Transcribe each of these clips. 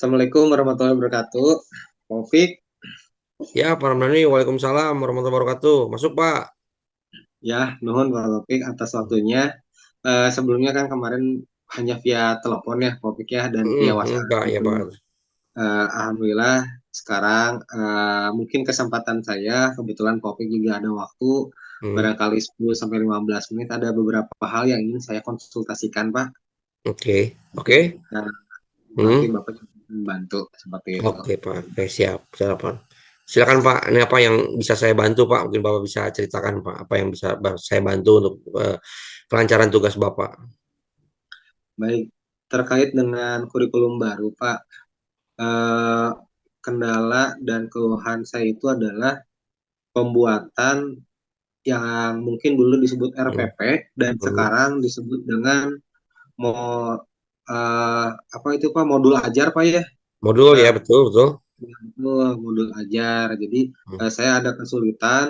Assalamualaikum warahmatullahi wabarakatuh. Taufik, Ya, Pak Ramdhani, Waalaikumsalam warahmatullahi wabarakatuh. Masuk, Pak. ya, nuhun Pak Taufik atas waktunya. Sebelumnya kan kemarin hanya via telepon ya, Taufik ya, dan via WhatsApp Pak, ya, gitu. Pak. Alhamdulillah sekarang mungkin kesempatan saya, kebetulan Taufik juga ada waktu, Hmm, barangkali 10 sampai 15 menit ada beberapa hal yang ingin saya konsultasikan, Pak. oke, oke. Nah, nanti Hmm, Bapak juga membantu seperti itu. oke, Pak. Oke, siap. Silakan. Silakan, Pak. Ini apa yang bisa saya bantu, Pak? Mungkin Bapak bisa ceritakan, Pak, apa yang bisa saya bantu untuk kelancaran tugas Bapak. Baik, terkait dengan kurikulum baru, Pak. eh, Kendala dan keluhan saya itu adalah pembuatan yang mungkin dulu disebut Hmm, RPP dan hmm. sekarang disebut dengan mo apa itu Pak, modul ajar Pak ya. Modul ya, Nah, betul, betul. itu modul ajar. Jadi Hmm, saya ada kesulitan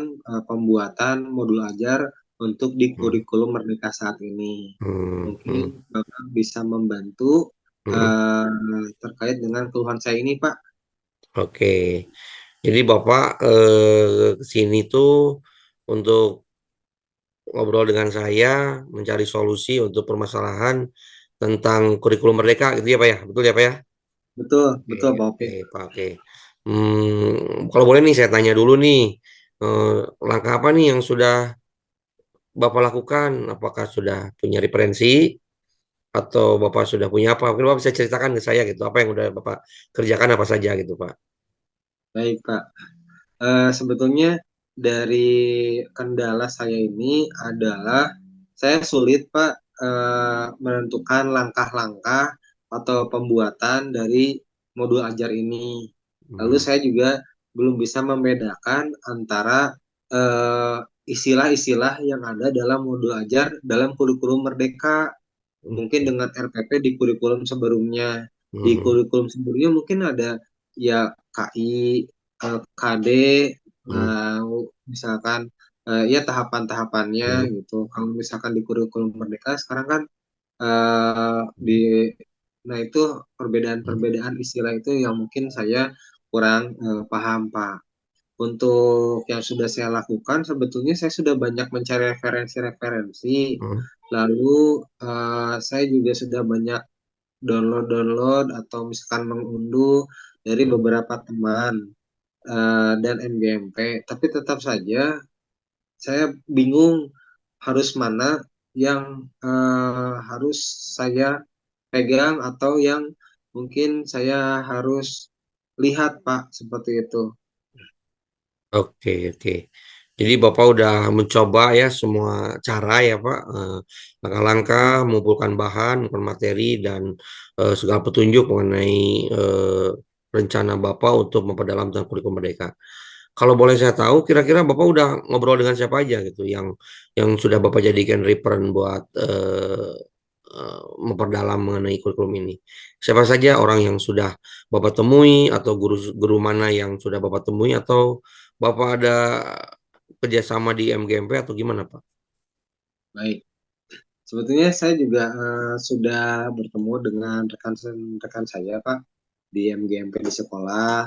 pembuatan modul ajar untuk di hmm, kurikulum Merdeka saat ini. Mungkin hmm. Bapak bisa membantu Hmm. terkait dengan keluhan saya ini Pak. Oke. Jadi Bapak ke sini tuh untuk ngobrol dengan saya, mencari solusi untuk permasalahan tentang kurikulum merdeka gitu ya Pak ya, betul ya Pak ya? Betul, Oke, betul Pak oke Opik. Pak, oke. Kalau boleh nih saya tanya dulu nih, eh, langkah apa nih yang sudah Bapak lakukan? Apakah sudah punya referensi atau Bapak sudah punya apa? Mungkin Bapak bisa ceritakan ke saya gitu, apa yang udah Bapak kerjakan apa saja gitu Pak? Baik, Pak. Sebetulnya dari kendala saya ini adalah saya sulit, Pak, menentukan langkah-langkah atau pembuatan dari modul ajar ini. Lalu Hmm, saya juga belum bisa membedakan antara eh, istilah-istilah yang ada dalam modul ajar dalam kurikulum Merdeka. Mungkin oke. dengan RPP di kurikulum sebelumnya. Di Hmm, kurikulum sebelumnya mungkin ada ya KI, KD, hmm, misalkan ya tahapan-tahapannya hmm, gitu. Kalau misalkan di kurikulum Merdeka sekarang kan di hmm, nah itu perbedaan-perbedaan istilah itu yang mungkin saya kurang paham, Pak. Untuk yang sudah saya lakukan, sebetulnya saya sudah banyak mencari referensi-referensi. hmm, Lalu saya juga sudah banyak download-download atau misalkan mengunduh dari hmm. beberapa teman dan MGMP. Tapi tetap saja saya bingung harus mana yang harus saya pegang atau yang mungkin saya harus lihat, Pak, seperti itu. Oke, oke. Jadi Bapak udah mencoba ya semua cara ya Pak, langkah-langkah, mengumpulkan bahan, mengumpulkan materi dan segala petunjuk mengenai rencana Bapak untuk memperdalam tentang kurikulum Merdeka. Kalau boleh saya tahu, kira-kira Bapak udah ngobrol dengan siapa aja gitu, yang sudah Bapak jadikan reference buat memperdalam mengenai kurikulum ini. Siapa saja orang yang sudah Bapak temui atau guru-guru mana yang sudah Bapak temui atau Bapak ada kerjasama di MGMP atau gimana Pak? Baik. Sebetulnya saya juga sudah bertemu dengan rekan saya, Pak, di MGMP di sekolah.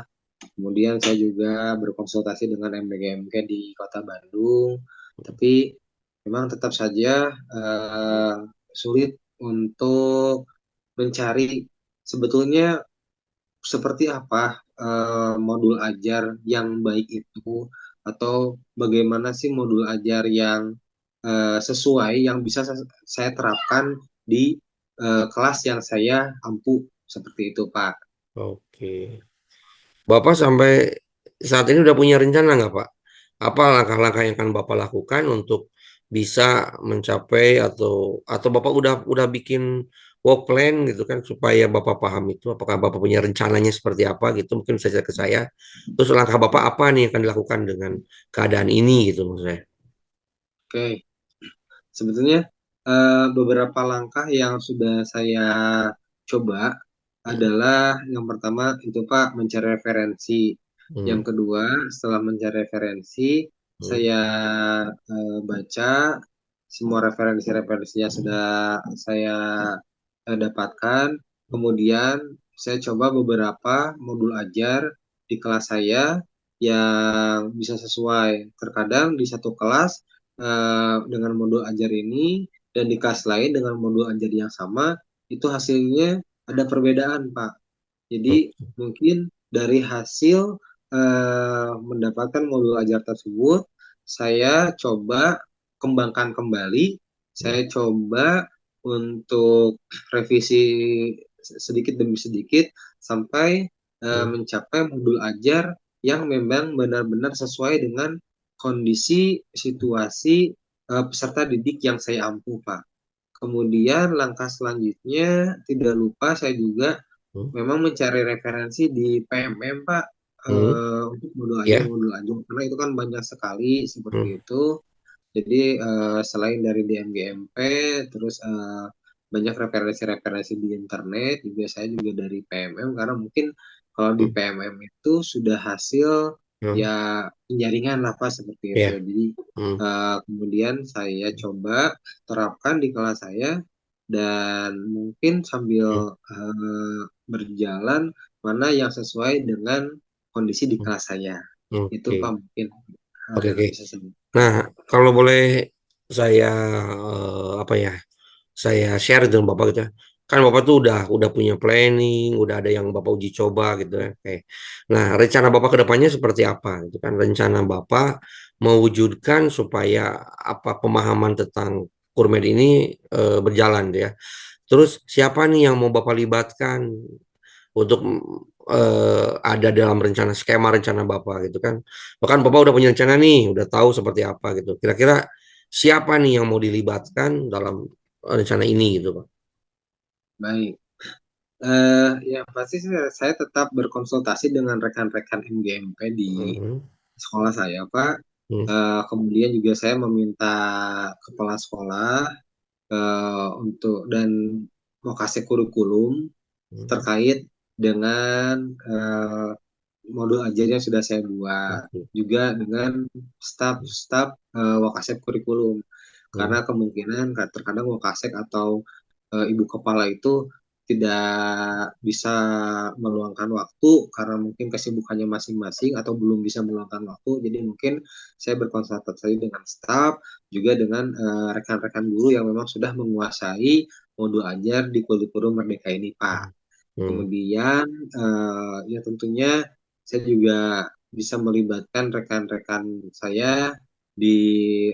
Kemudian saya juga berkonsultasi dengan MGMK di Kota Bandung. Tapi memang tetap saja sulit untuk mencari sebetulnya seperti apa modul ajar yang baik itu atau bagaimana sih modul ajar yang sesuai yang bisa saya terapkan di kelas yang saya ampu seperti itu, Pak. Oke. Bapak sampai saat ini udah punya rencana nggak Pak? Apa langkah-langkah yang akan Bapak lakukan untuk bisa mencapai atau Bapak udah bikin work plan gitu kan supaya Bapak paham itu apakah Bapak punya rencananya seperti apa gitu mungkin bisa ke saya. Terus langkah Bapak apa nih yang akan dilakukan dengan keadaan ini gitu maksud saya. Oke, sebetulnya beberapa langkah yang sudah saya coba Hmm, adalah yang pertama itu Pak mencari referensi. Yang hmm, kedua, setelah mencari referensi, hmm, saya baca semua referensi-referensinya sudah saya dapatkan. Kemudian saya coba beberapa modul ajar di kelas saya yang bisa sesuai. Terkadang di satu kelas dengan modul ajar ini dan di kelas lain dengan modul ajar yang sama, itu hasilnya ada perbedaan, Pak. Hmm. Jadi mungkin dari hasil mendapatkan modul ajar tersebut, saya coba kembangkan kembali. Saya coba untuk revisi sedikit demi sedikit sampai Hmm. mencapai modul ajar yang memang benar-benar sesuai dengan kondisi situasi peserta didik yang saya ampu, Pak. Kemudian langkah selanjutnya tidak lupa saya juga Hmm. memang mencari referensi di PMM, Pak, Hmm. untuk modul ajar Ya. modul ajar karena itu kan banyak sekali Hmm. seperti itu. Jadi selain dari DMGMP, terus banyak referensi-referensi di internet, juga saya juga dari PMM karena mungkin kalau di Hmm. PMM itu sudah hasil Hmm. ya penjaringan lah Pak seperti itu. Ya. Jadi Hmm. kemudian saya coba terapkan di kelas saya dan mungkin Hmm. sambil berjalan mana yang sesuai dengan kondisi di Hmm. kelas saya. Itu Oke. Pak mungkin hal Oke, yang oke. bisa saya Nah, sampaikan. kalau boleh saya apa ya? Saya share dengan Bapak gitu ya. Kan Bapak tuh udah punya planning, udah ada yang Bapak uji coba gitu ya. Oke. Nah, rencana Bapak ke depannya seperti apa gitu kan? Rencana Bapak mewujudkan supaya apa pemahaman tentang Kurmed ini berjalan gitu ya. Terus siapa nih yang mau Bapak libatkan untuk ada dalam rencana skema rencana Bapak gitu kan. Bahkan Bapak udah punya rencana nih, udah tahu seperti apa gitu. Kira-kira siapa nih yang mau dilibatkan dalam rencana ini gitu, Pak? Baik, ya pasti saya tetap berkonsultasi dengan rekan-rekan MGMP di Mhm. sekolah saya, Pak. Mhm. Kemudian juga saya meminta kepala sekolah untuk dan mau kasih kurikulum Mhm. terkait dengan modul ajar yang sudah saya buat, Oke. juga dengan staf-staf Wakasek kurikulum. Mhm. Karena kemungkinan terkadang Wakasek atau ibu kepala itu tidak bisa meluangkan waktu karena mungkin kesibukannya masing-masing atau belum bisa meluangkan waktu. Jadi mungkin saya berkonsultasi dengan staf, juga dengan rekan-rekan guru yang memang sudah menguasai modul ajar di kurikulum Merdeka ini, Pak. Mhm. Kemudian ya tentunya saya juga bisa melibatkan rekan-rekan saya di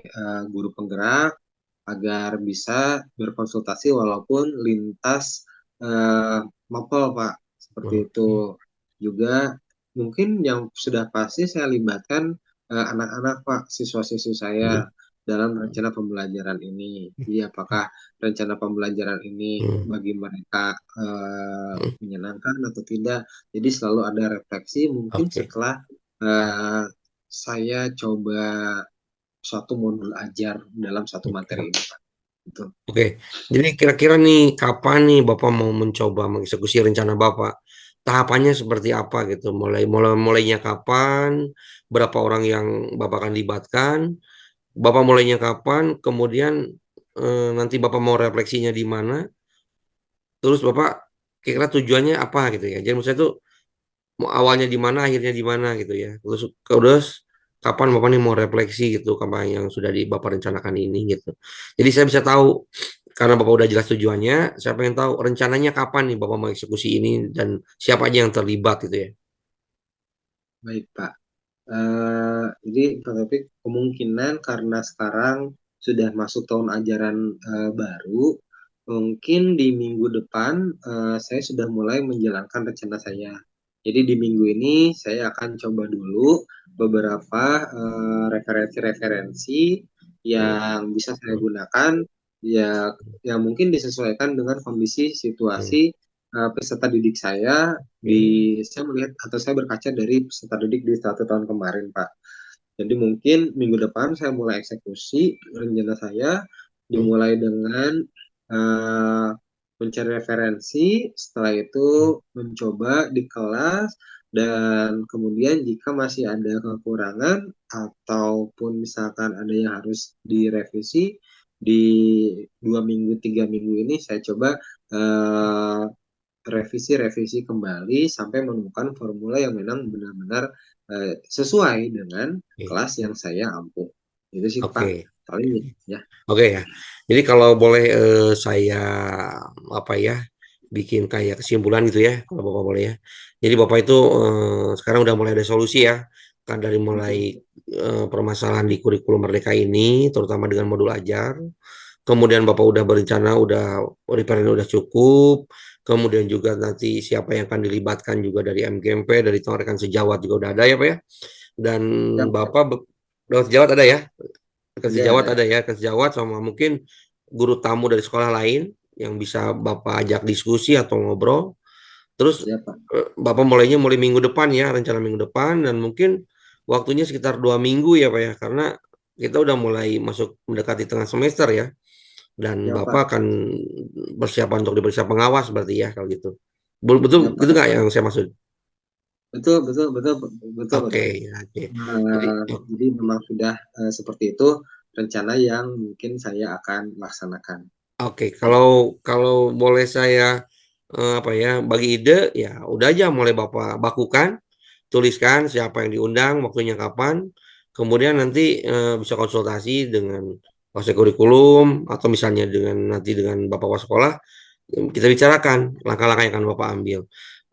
guru penggerak agar bisa berkonsultasi walaupun lintas mapel, Pak. Seperti itu. Oke. Juga mungkin yang sudah pasti saya libatkan anak-anak, Pak, siswa-siswi saya Mhm. dalam rencana pembelajaran ini. Jadi apakah rencana pembelajaran ini Mhm. bagi mereka Mhm. menyenangkan atau tidak. Jadi selalu ada refleksi mungkin Oke. setelah saya coba suatu modul ajar dalam satu materi Oke. ini, Pak. Gitu. Oke. Jadi kira-kira nih kapan nih Bapak mau mencoba mengeksekusi rencana Bapak? Tahapannya seperti apa gitu? Mulainya kapan? Berapa orang yang Bapak akan libatkan? Bapak mulainya kapan? Kemudian nanti Bapak mau refleksinya di mana? Terus Bapak kira-kira tujuannya apa gitu ya? Jadi maksudnya tuh mau awalnya di mana, akhirnya di mana gitu ya. Terus kapan Bapak nih mau refleksi gitu apa yang sudah Bapak rencanakan ini gitu. Jadi saya bisa tahu karena Bapak udah jelas tujuannya, saya pengen tahu rencananya kapan nih Bapak mau eksekusi ini dan siapa aja yang terlibat gitu ya. Baik, Pak. Jadi Pak Taufik, kemungkinan karena sekarang sudah masuk tahun ajaran baru, mungkin di minggu depan saya sudah mulai menjalankan rencana saya. Jadi di minggu ini saya akan coba dulu beberapa referensi-referensi Hmm. yang bisa saya Hmm. gunakan ya yang mungkin disesuaikan dengan kondisi Hmm. situasi peserta didik saya Oke. saya melihat atau saya berkaca dari peserta didik di 1 tahun kemarin, Pak. Jadi mungkin minggu depan saya mulai eksekusi rencana saya Hmm. dimulai dengan eh, mencari referensi, setelah itu Hmm. mencoba di kelas dan kemudian jika masih ada kekurangan ataupun misalkan ada yang harus direvisi di 2 minggu 3 minggu ini saya coba eh, revisi kembali sampai menemukan formula yang memang benar-benar sesuai dengan Oke. kelas yang saya ampuh. Itu sih Pak, Oke. paling ya. Oke ya. Jadi kalau boleh saya apa ya bikin kayak kesimpulan gitu ya, kalau Bapak boleh ya. Jadi Bapak itu sekarang udah mulai ada solusi ya, kan dari mulai permasalahan di kurikulum Merdeka ini, terutama dengan modul ajar. Kemudian Bapak udah berencana, udah referennya udah cukup. Kemudian juga nanti siapa yang akan dilibatkan juga dari MGMP, dari rekan sejawat juga udah ada ya Pak ya. Dan Ya, Bapak lewat sejawat ada ya? Rekan sejawat ada ada. ya, rekan sejawat sama mungkin guru tamu dari sekolah lain yang bisa Bapak ajak diskusi atau ngobrol. Terus Ya Pak. Bapak mulai minggu depan ya, rencana minggu depan dan mungkin waktunya sekitar 2 minggu ya Pak ya, karena kita udah mulai masuk mendekati tengah semester ya, dan Ya Bapak Pak. akan persiapan untuk diperiksa pengawas berarti ya kalau gitu. Betul Ya gitu Pak. nggak yang saya maksud? Betul, betul, betul, betul, Oke, betul. oke. Jadi Eh, jadi memang sudah seperti itu rencana yang mungkin saya akan laksanakan. oke, Ya, kalau kalau boleh saya apa ya bagi ide ya udah aja mulai Bapak bakukan, tuliskan siapa yang diundang, waktunya kapan, kemudian nanti bisa konsultasi dengan wase kurikulum atau misalnya dengan nanti dengan Bapak was sekolah, kita bicarakan langkah-langkah yang akan Bapak ambil.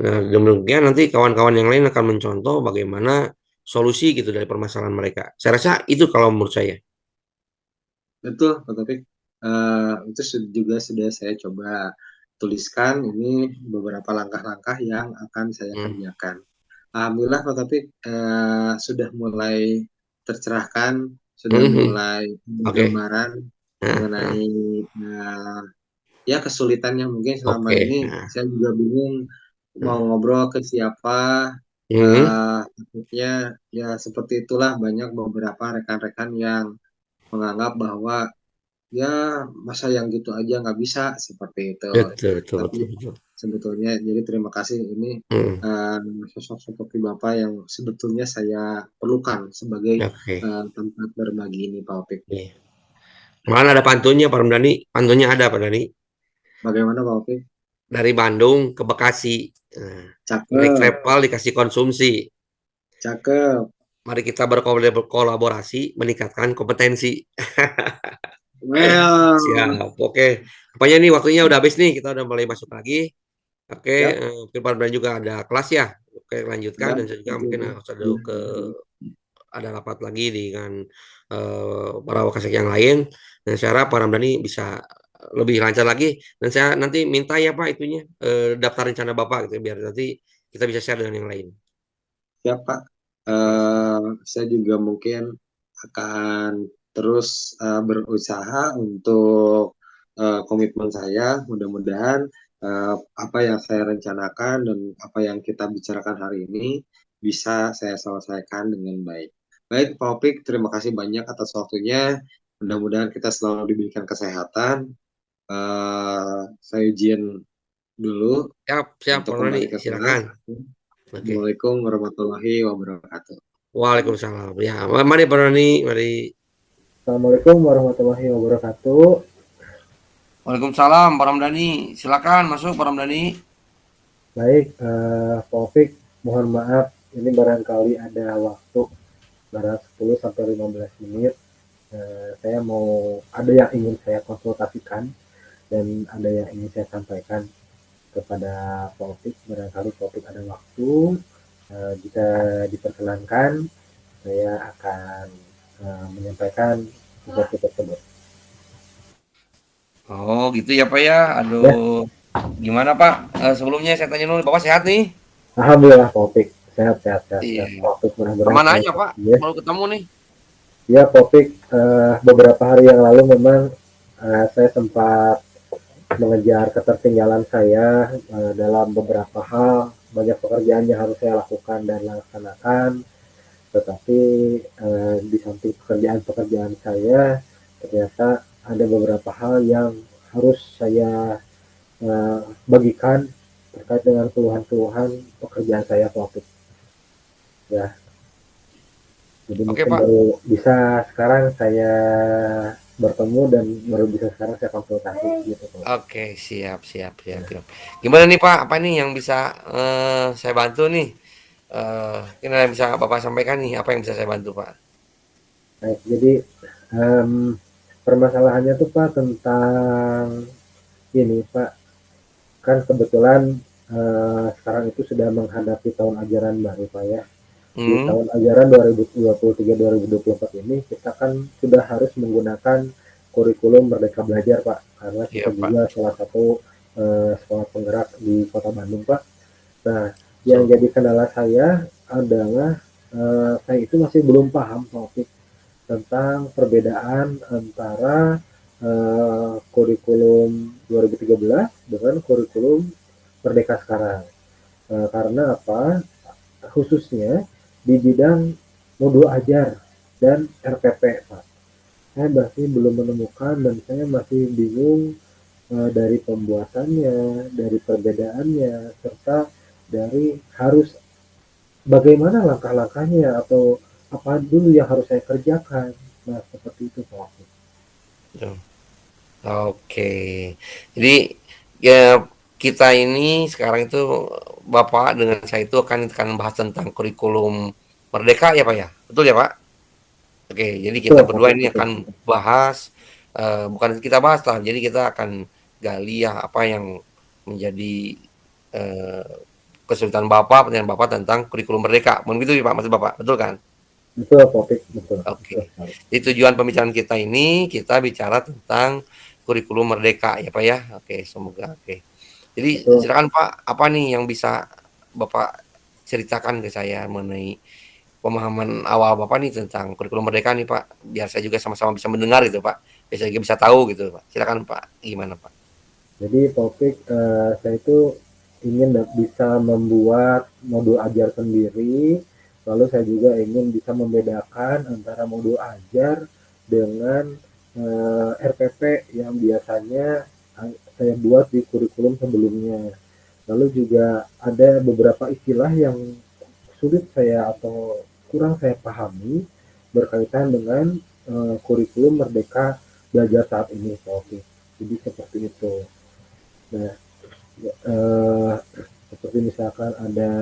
Nah, demikian nanti kawan-kawan yang lain akan mencontoh bagaimana solusi gitu dari permasalahan mereka. Saya rasa itu kalau menurut saya. betul, Pak Taufik. Itu juga sudah saya coba tuliskan ini beberapa langkah-langkah yang akan saya Hmm. kerjakan. Alhamdulillah Pak Taufik sudah mulai tercerahkan, sudah Mhm. mulai Oke. gambaran Nah, nah, mengenai ya kesulitan yang mungkin selama oke. ini Nah, saya juga bingung mau nah. ngobrol ke siapa. Mhm. Takutnya ya seperti itulah banyak beberapa rekan-rekan yang menganggap bahwa ya masa yang gitu aja nggak bisa seperti itu. Betul, betul, Tapi betul, betul. sebetulnya jadi terima kasih ini Hmm. eh, sosok seperti Bapak yang sebetulnya saya perlukan sebagai Oke. tempat berbagi ini Pak Opik. Iya. Mana ada pantunnya Pak Ramdhani? Pantunnya ada Pak Dani. Bagaimana Pak Opik? Dari Bandung ke Bekasi. Nah, naik Cakep, travel dikasih konsumsi. cakep. Mari kita berkolaborasi, meningkatkan kompetensi. Well, Siap. Oke. Apanya nih waktunya udah habis nih. Kita udah mulai masuk lagi. Oke. siap. Mungkin Pak Ramdhani juga ada kelas ya. Oke, lanjutkan Ya, dan saya juga betul, mungkin betul. harus ada Iya, ke betul. ada rapat lagi dengan para wakasek yang lain. Dan saya harap Pak Ramdhani bisa lebih lancar lagi. Dan saya nanti minta ya Pak itunya daftar rencana Bapak gitu ya, biar nanti kita bisa share dengan yang lain. Siap, Pak. Oke. Saya juga mungkin akan terus berusaha untuk komitmen saya. Mudah-mudahan apa yang saya rencanakan dan apa yang kita bicarakan hari ini bisa saya selesaikan dengan baik. Baik, Pak Opik, terima kasih banyak atas waktunya. Mudah-mudahan kita selalu diberikan kesehatan. Saya izin dulu Siap, siap untuk Pak Ramdhani, kembali ke kelas. silakan. Oke. Assalamualaikum warahmatullahi wabarakatuh. Waalaikumsalam. Ya, mari Pak Ramdhani, mari. Assalamualaikum warahmatullahi wabarakatuh. Waalaikumsalam Pak Ramdhani. Silakan masuk Pak Ramdhani. Baik, Taufik, mohon maaf ini barangkali ada waktu barat 10 sampai 15 menit. Saya mau ada yang ingin saya konsultasikan dan ada yang ingin saya sampaikan kepada Taufik. Barangkali Taufik ada waktu, jika diperkenankan saya akan menyampaikan sesuatu tersebut. Oh, gitu ya Pak ya. Ya, Aduh. Gimana Pak? Sebelumnya saya tanya dulu, Bapak sehat nih? alhamdulillah Taufik sehat sehat sehat, Iya. sehat. Taufik mudah-mudahan Aman sehat aja Pak, ya. baru ketemu nih. Ya, Taufik, beberapa hari yang lalu memang saya sempat mengejar ketertinggalan saya dalam beberapa hal, banyak pekerjaan yang harus saya lakukan dan laksanakan, tetapi di samping pekerjaan-pekerjaan saya, ternyata ada beberapa hal yang harus saya eh, bagikan terkait dengan keluhan-keluhan pekerjaan saya, Taufik. Ya, jadi Oke mungkin Pak. baru bisa sekarang saya bertemu dan baru bisa sekarang saya konsultasi gitu Pak. Oke, siap, siap, siap, siap. Gimana nih Pak? Apa nih yang bisa saya bantu nih? Kira bisa Bapak sampaikan nih apa yang bisa saya bantu Pak? Baik, jadi permasalahannya tuh Pak tentang ini Pak, kan kebetulan sekarang itu sudah menghadapi tahun ajaran baru Pak ya. Di Hmm, tahun ajaran 2023-2024 ini kita kan sudah harus menggunakan kurikulum Merdeka Belajar Pak, karena kita iya Pak. juga salah satu sekolah penggerak di Kota Bandung Pak. Nah, yang So, jadi kendala saya adalah saya itu masih belum paham topik tentang perbedaan antara kurikulum 2013 dengan kurikulum Merdeka sekarang. Karena apa? Khususnya di bidang modul ajar dan RPP, Pak. Saya masih belum menemukan dan saya masih bingung dari pembuatannya, dari perbedaannya, serta dari harus bagaimana langkah-langkahnya atau apa dulu yang harus saya kerjakan. Nah, seperti itu, Pak. gitu. Oke. Jadi ya kita ini sekarang itu Bapak dengan saya itu akan bahas tentang kurikulum Merdeka ya Pak ya? Betul ya Pak? Oke, jadi kita Betul, berdua Pak. ini Betul. akan bahas, bukan kita bahas lah, jadi kita akan gali ya apa yang menjadi eh, kesulitan Bapak, pertanyaan Bapak tentang kurikulum Merdeka. Begitu ya Pak, maksud Bapak, betul kan? Betul, topik. Betul. Betul Oke. sekali. Jadi tujuan pembicaraan kita ini kita bicara tentang kurikulum Merdeka ya Pak ya. Oke, semoga oke. Jadi Betul. silakan Pak, apa nih yang bisa Bapak ceritakan ke saya mengenai pemahaman awal Bapak nih tentang kurikulum Merdeka nih Pak, biar saya juga sama-sama bisa mendengar gitu Pak, biar saya juga bisa tahu gitu Pak. Silakan Pak, gimana Pak? Jadi topik saya itu ingin bisa membuat modul ajar sendiri, lalu saya juga ingin bisa membedakan antara modul ajar dengan RPP yang biasanya saya buat di kurikulum sebelumnya. Lalu juga ada beberapa istilah yang sulit saya atau kurang saya pahami berkaitan dengan kurikulum Merdeka Belajar saat ini, Pak Oki. Jadi seperti itu. Nah, eh, seperti misalkan ada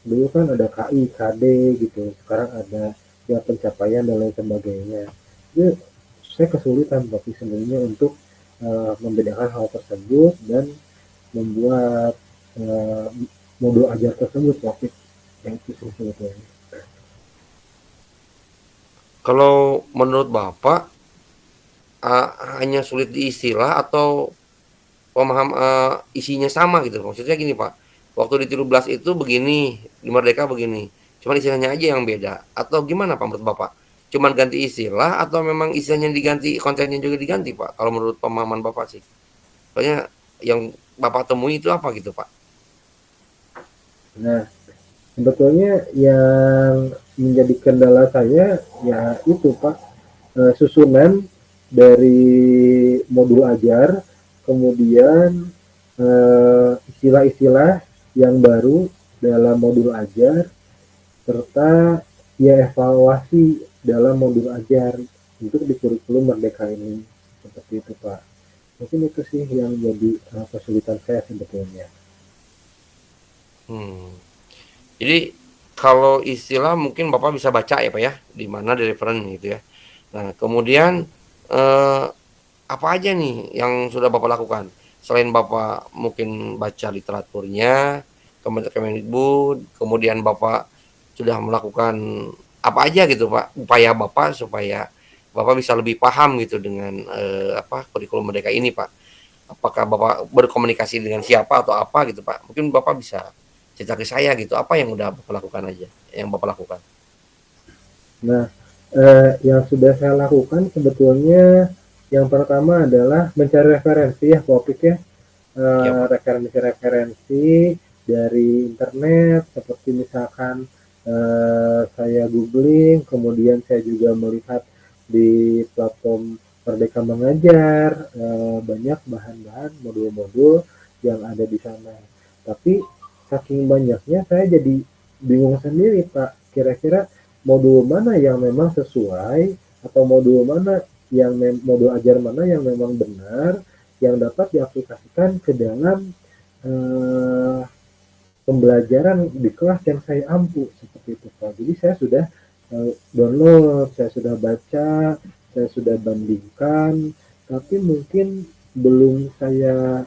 dulu kan ada KI, KD gitu, sekarang ada ya pencapaian dan lain sebagainya. Itu saya kesulitan tapi sebenarnya untuk membedakan hal tersebut dan membuat eh, modul ajar tersebut topik yang itu sih sebetulnya. Kalau menurut Bapak hanya sulit di istilah atau isinya sama gitu? Maksudnya gini Pak, waktu di 13 itu begini, di Merdeka begini, cuman istilahnya aja yang beda. Atau gimana Pak menurut Bapak? Cuman ganti istilah atau memang istilahnya diganti, kontennya juga diganti Pak? Kalau menurut pemahaman Bapak sih. Soalnya yang Bapak temui itu apa gitu Pak? Nah, sebetulnya yang menjadi kendala saya ya itu Pak, susunan dari modul ajar, kemudian istilah-istilah yang baru dalam modul ajar, serta ya evaluasi dalam modul ajar untuk di kurikulum Merdeka ini. Seperti itu Pak. Mungkin itu sih yang jadi kesulitan saya sebetulnya. Hmm. Jadi kalau istilah mungkin Bapak bisa baca ya Pak ya, di mana di referen gitu ya. Nah, kemudian eh, apa aja nih yang sudah Bapak lakukan? Selain Bapak mungkin baca literaturnya, Kemendikbud, kemudian Bapak sudah melakukan apa aja gitu Pak, upaya Bapak supaya Bapak bisa lebih paham gitu dengan apa kurikulum Merdeka ini Pak. Apakah Bapak berkomunikasi dengan siapa atau apa gitu Pak? Mungkin Bapak bisa cerita ke saya gitu, apa yang udah Bapak lakukan aja, yang Bapak lakukan? Nah, yang sudah saya lakukan sebetulnya yang pertama adalah mencari referensi ya topik ya, Ya Pak. referensi-referensi dari internet seperti misalkan saya googling, kemudian saya juga melihat di platform Merdeka Mengajar banyak bahan-bahan modul-modul yang ada di sana. Tapi saking banyaknya saya jadi bingung sendiri Pak, kira-kira modul mana yang memang sesuai atau modul mana yang modul ajar mana yang memang benar, yang dapat diaplikasikan ke dalam pembelajaran di kelas yang saya ampu seperti itu Pak. Jadi saya sudah download, saya sudah baca, saya sudah bandingkan, tapi mungkin belum saya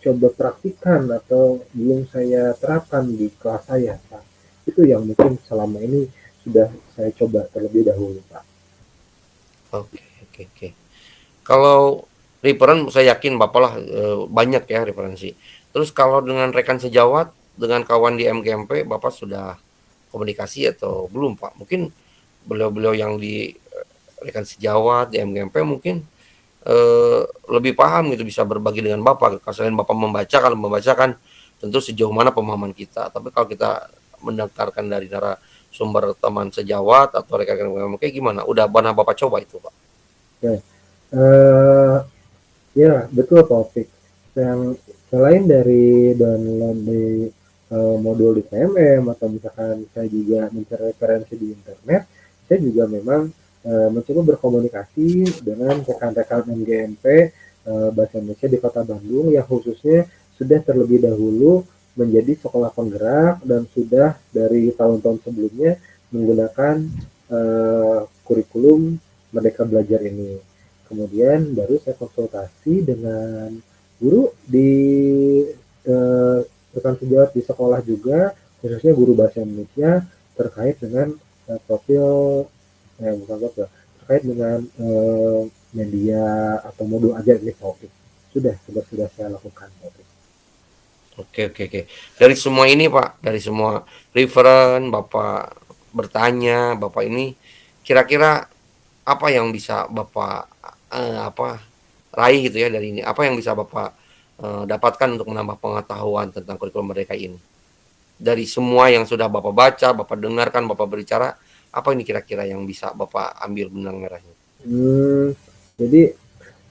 coba praktikkan atau belum saya terapkan di kelas saya Pak. Itu yang mungkin selama ini sudah saya coba terlebih dahulu Pak. Oke. Kalau referen saya yakin Bapak lah banyak ya referensi. Terus kalau dengan rekan sejawat, dengan kawan di MGMP, Bapak sudah komunikasi atau belum Pak? Mungkin beliau-beliau yang di rekan sejawat di MGMP mungkin lebih paham gitu, bisa berbagi dengan Bapak. Selain Bapak membaca, kalau membaca kan tentu sejauh mana pemahaman kita. Tapi kalau kita mendaftarkan dari sumber teman sejawat atau rekan-rekan MGMP gimana? Udah pernah Bapak coba itu Pak? Oke. Ya, betul Pak Opik. Yang selain dari download di modul di PMM atau misalkan saya juga mencari referensi di internet, saya juga memang mencoba berkomunikasi dengan rekan-rekan MGMP Bahasa Indonesia di Kota Bandung yang khususnya sudah terlebih dahulu menjadi sekolah penggerak dan sudah dari tahun-tahun sebelumnya menggunakan kurikulum Merdeka Belajar ini. Kemudian baru saya konsultasi dengan guru di rekan sejawat di sekolah juga, khususnya guru bahasa Indonesia terkait dengan profil bukan profil, terkait dengan media atau modul ajar ini topik. Sudah saya lakukan topik. Oke. Dari semua ini Pak, dari semua referen Bapak bertanya, Bapak ini kira-kira apa yang bisa Bapak raih gitu ya dari ini? Apa yang bisa Bapak dapatkan untuk menambah pengetahuan tentang kurikulum Merdeka ini? Dari semua yang sudah Bapak baca, Bapak dengarkan, Bapak berbicara, apa ini kira-kira yang bisa Bapak ambil benang merahnya? Jadi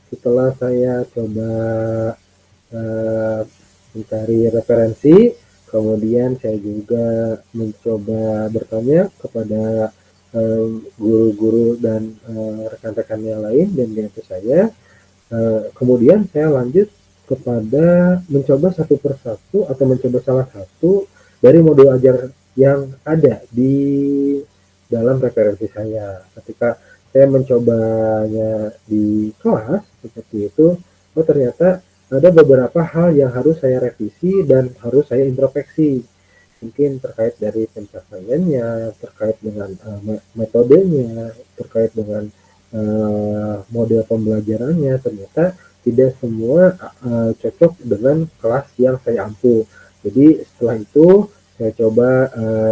setelah saya coba mencari referensi, kemudian saya juga mencoba bertanya kepada guru-guru dan rekan-rekan yang lain dan itu saya. Kemudian saya lanjut kepada mencoba satu persatu atau mencoba salah satu dari modul ajar yang ada di dalam referensi saya. Ketika saya mencobanya di kelas seperti itu, ternyata ada beberapa hal yang harus saya revisi dan harus saya introspeksi. Mungkin terkait dari pencapaiannya, terkait dengan metodenya, terkait dengan model pembelajarannya, ternyata tidak semua cocok dengan kelas yang saya ampu. Jadi setelah itu saya coba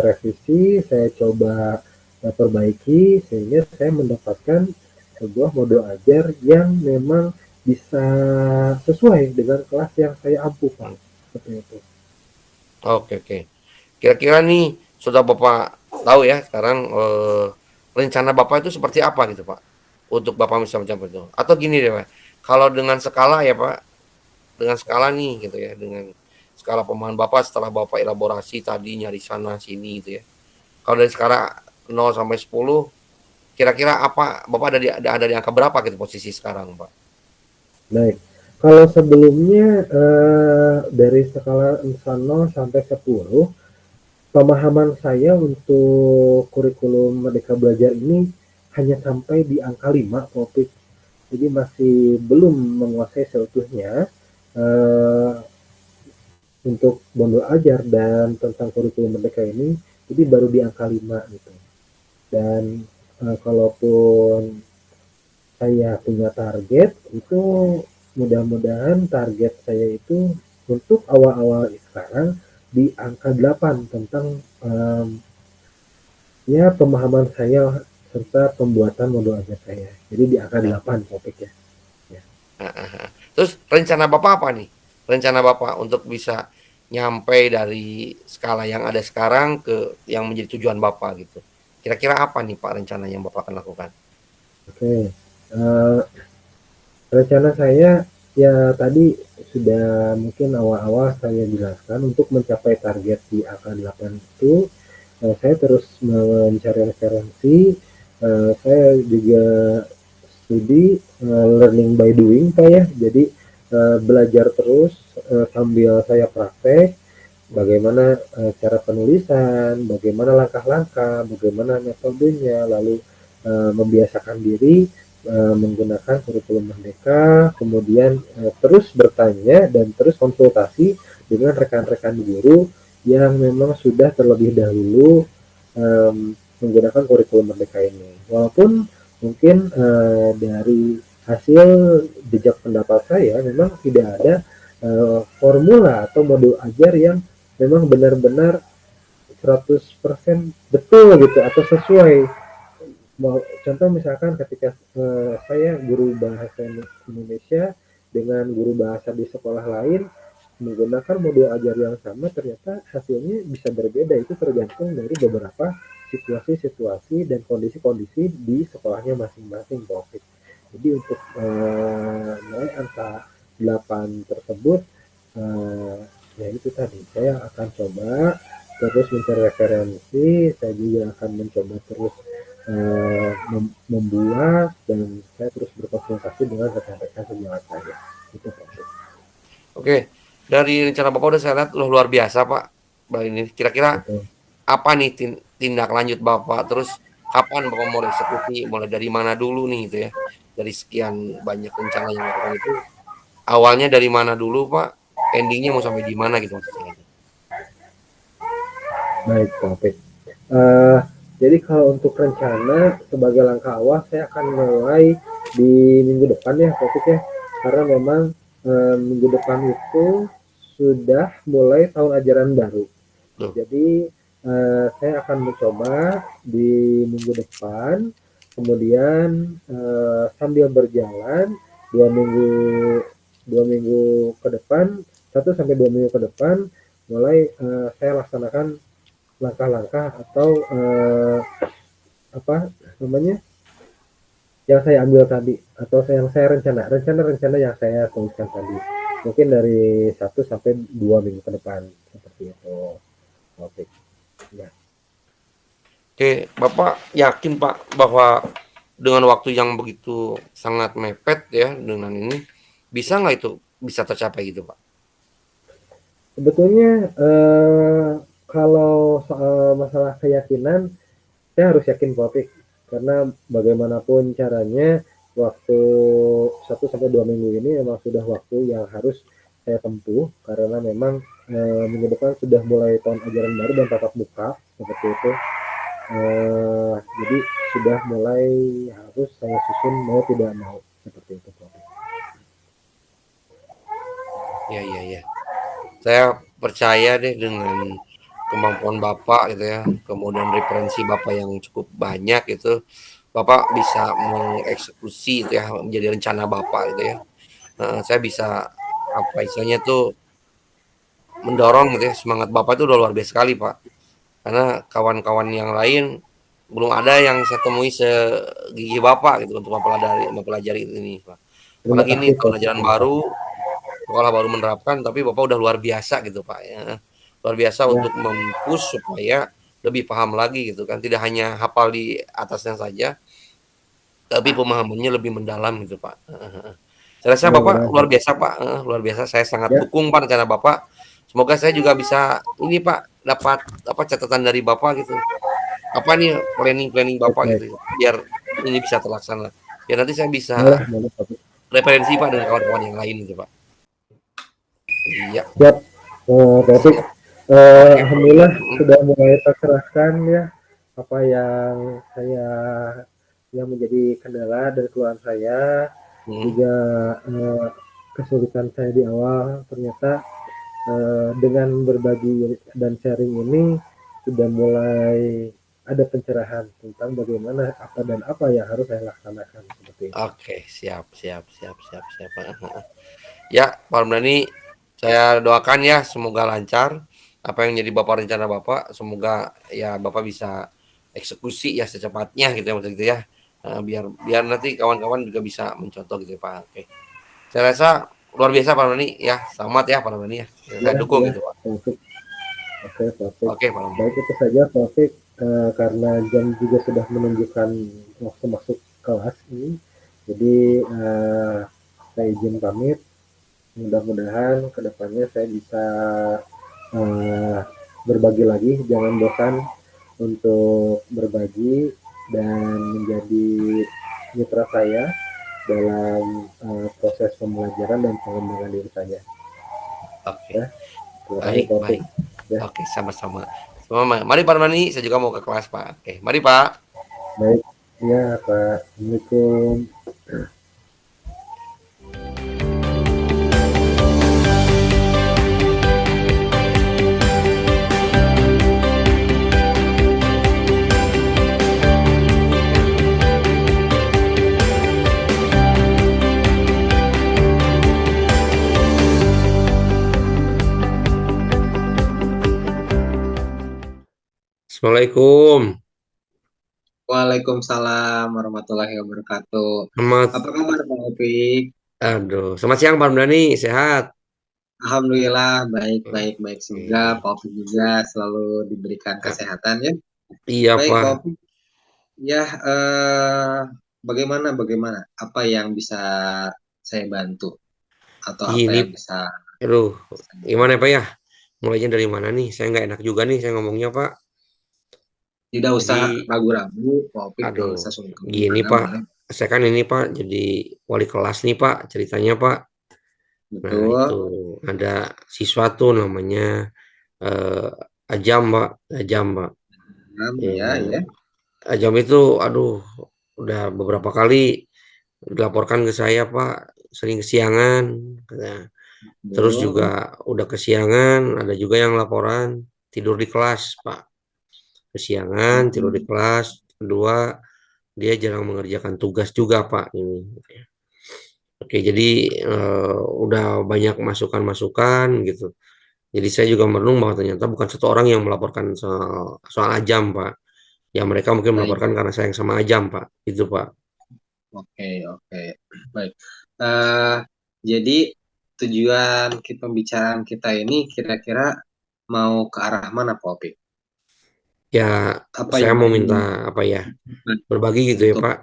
revisi, saya coba perbaiki sehingga saya mendapatkan sebuah modul ajar yang memang bisa sesuai dengan kelas yang saya ampu Pak. Seperti itu. Oke. Kira-kira nih sudah Bapak tahu ya sekarang rencana Bapak itu seperti apa gitu Pak? Untuk Bapak bisa mencapai itu. Atau gini deh Pak, kalau dengan skala ya Pak, dengan skala nih gitu ya, dengan skala pemahaman Bapak setelah Bapak elaborasi tadi nyari sana sini gitu ya. Kalau dari skala 0 sampai 10, kira-kira apa Bapak ada di angka berapa gitu posisi sekarang Pak? Baik. Kalau sebelumnya dari skala 0 sampai 10, pemahaman saya untuk kurikulum Merdeka Belajar ini hanya sampai di angka 5 topik. Jadi masih belum menguasai seutuhnya untuk modul ajar dan tentang kurikulum Merdeka ini, jadi baru di angka 5 gitu. Dan kalaupun saya punya target, itu mudah-mudahan target saya itu untuk awal-awal sekarang di angka 8 tentang ya pemahaman saya serta pembuatan modul ajar saya. Jadi di angka 8 topik ya. Terus rencana Bapak apa nih? Rencana Bapak untuk bisa nyampe dari skala yang ada sekarang ke yang menjadi tujuan Bapak gitu. Kira-kira apa nih Pak rencana yang Bapak akan lakukan? Oke. Rencana saya ya tadi sudah mungkin awal-awal saya jelaskan untuk mencapai target di angka 8 itu saya terus mencari referensi. Saya juga studi, learning by doing Pak ya. Jadi belajar terus sambil saya praktek bagaimana cara penulisan, bagaimana langkah-langkah, bagaimana metodenya, lalu membiasakan diri menggunakan kurikulum Merdeka, kemudian terus bertanya dan terus konsultasi dengan rekan-rekan guru yang memang sudah terlebih dahulu menggunakan kurikulum Merdeka ini. Walaupun mungkin dari hasil jejak pendapat saya memang tidak ada formula atau modul ajar yang memang benar-benar 100% betul gitu atau sesuai. Contoh misalkan ketika saya guru bahasa Indonesia dengan guru bahasa di sekolah lain menggunakan modul ajar yang sama, ternyata hasilnya bisa berbeda. Itu tergantung dari beberapa situasi-situasi dan kondisi-kondisi di sekolahnya masing-masing, Pak. Jadi untuk nilai angka 8 tersebut ya itu tadi saya akan coba terus mencari referensi, saya juga akan mencoba terus membuat dan saya terus berkonsultasi dengan rekan-rekan sejawat saya. Itu Pak. Oke, dari rencana Bapak udah saya lihat luar biasa Pak. Ini kira-kira apa nih tindak lanjut Bapak? Terus kapan Bapak mau eksekusi? Mulai dari mana dulu nih gitu ya? Dari sekian banyak rencana yang Bapak itu awalnya dari mana dulu Pak? Endingnya mau sampai di mana gitu maksud saya? Baik Pak. Jadi kalau untuk rencana sebagai langkah awal saya akan mulai di minggu depan ya Pak ya. Karena memang minggu depan itu sudah mulai tahun ajaran baru. Jadi saya akan mencoba di minggu depan, kemudian sambil berjalan 2 minggu ke depan, 1 sampai 2 minggu ke depan, mulai saya laksanakan langkah-langkah atau apa namanya yang saya ambil tadi atau yang saya rencana yang saya tuliskan tadi, mungkin dari 1 sampai 2 minggu ke depan seperti itu. Oke. Ya. Oke, Bapak yakin Pak bahwa dengan waktu yang begitu sangat mepet ya dengan ini bisa nggak itu bisa tercapai gitu Pak? Sebetulnya kalau soal masalah keyakinan saya harus yakin Pak, karena bagaimanapun caranya waktu 1 sampai 2 minggu ini memang sudah waktu yang harus saya tempuh karena memang minggu depan sudah mulai tahun ajaran baru dan tatap muka seperti itu. Jadi sudah mulai harus saya susun mau tidak mau seperti itu Pak. Ya. Saya percaya deh dengan kemampuan Bapak gitu ya, kemudian referensi Bapak yang cukup banyak itu, Bapak bisa mengeksekusi itu ya, menjadi rencana Bapak gitu ya. Saya bisa apa istilahnya tuh mendorong gitu ya, semangat Bapak itu udah luar biasa sekali Pak. Karena kawan-kawan yang lain belum ada yang saya temui segigih Bapak gitu untuk mempelajari ini Pak. Terima Apalagi ini kasih tahun Pak. ajaran baru, sekolah baru menerapkan, tapi Bapak udah luar biasa gitu Pak ya. Luar biasa Ya. untuk mempush supaya lebih paham lagi gitu kan. Tidak hanya hafal di atasnya saja, tapi pemahamannya lebih mendalam gitu Pak. Saya rasa Bapak luar biasa Pak, luar biasa. Saya sangat Ya. dukung Pak rencana Bapak. Semoga saya juga bisa ini Pak dapat apa catatan dari Bapak gitu. Apa nih planning Bapak Baik. gitu biar ini bisa terlaksana. Biar nanti saya bisa Boleh, Pak. referensi Pak dengan kawan-kawan yang lain gitu Pak. Iya. Siap, Taufik. Oke. Alhamdulillah sudah mulai tercerahkan ya apa yang menjadi kendala dari keluhan saya, juga kesulitan saya di awal. Ternyata dengan berbagi dan sharing ini sudah mulai ada pencerahan tentang bagaimana apa yang harus saya laksanakan seperti itu. Oke, siap. Ya, Pak Ramdhani, saya doakan ya semoga lancar apa yang jadi Bapak rencana Bapak, semoga ya Bapak bisa eksekusi ya secepatnya gitu ya maksud gitu ya. Biar nanti kawan-kawan juga bisa mencontoh gitu ya, Pak. Oke. Saya rasa luar biasa Pak Ramdhani ya. Selamat ya Pak Ramdhani ya. Saya dukung gitu, Pak. Taufik. Oke, Taufik. Oke, Pak Ramdhani. Baik, itu saja Taufik, karena jam juga sudah menunjukkan waktu masuk kelas ini. Jadi saya izin pamit. Mudah-mudahan kedepannya saya bisa eh, berbagi lagi, jangan bosan untuk berbagi dan menjadi mitra saya dalam proses pembelajaran dan pengembangan diri saya. Oke, Ya, terima kasih baik, Pak Taufik. baik. Ya, Oke, sama-sama. Mari Pak Mani, saya juga mau ke kelas Pak. Oke, mari Pak. baik. Ya, Pak. Assalamualaikum. Assalamualaikum. Waalaikumsalam warahmatullahi wabarakatuh. Selamat, Apa kabar Pak Opik? aduh, selamat siang Pak Mani, sehat? Alhamdulillah baik baik baik. Semoga Oke. Pak Opik juga selalu diberikan Ah, kesehatan ya. iya Baik Pak Pak. Opik. Ya, bagaimana bagaimana? Apa yang bisa saya bantu atau apa Ini, yang bisa aduh, saya- gimana Pak ya? Mulainya dari mana nih? Saya nggak enak juga nih saya ngomongnya Pak. tidak usah Jadi, ragu-ragu, Pak Opik kalau aduh, sesuatu gini gimana Pak. boleh. Saya kan ini Pak, jadi wali kelas nih Pak, ceritanya Pak. Nah, itu Betul. ada siswa tuh namanya eh, Ajam Pak, Ajam Pak. Ya Eh, ya. Ajam itu, aduh, udah beberapa kali dilaporkan ke saya Pak, sering kesiangan. Terus juga Betul. udah kesiangan, ada juga yang laporan tidur di kelas, Pak. Kesiangan, tidur di Hmm, kelas. Kedua, dia jarang mengerjakan tugas juga, Pak. Ini. Oke, jadi udah banyak masukan-masukan gitu. Jadi saya juga merenung bahwa ternyata bukan satu orang yang melaporkan soal Ajam, Pak. Ya mereka mungkin baik. melaporkan karena sayang sama Ajam, Pak. Itu, Pak. Oke, oke. Baik. Eh, jadi tujuan pembicaraan kita ini kira-kira mau ke arah mana, Pak Opik? Ya, Apa saya yang mau minta ingin apa ya? Berbagi gitu ya untuk Pak.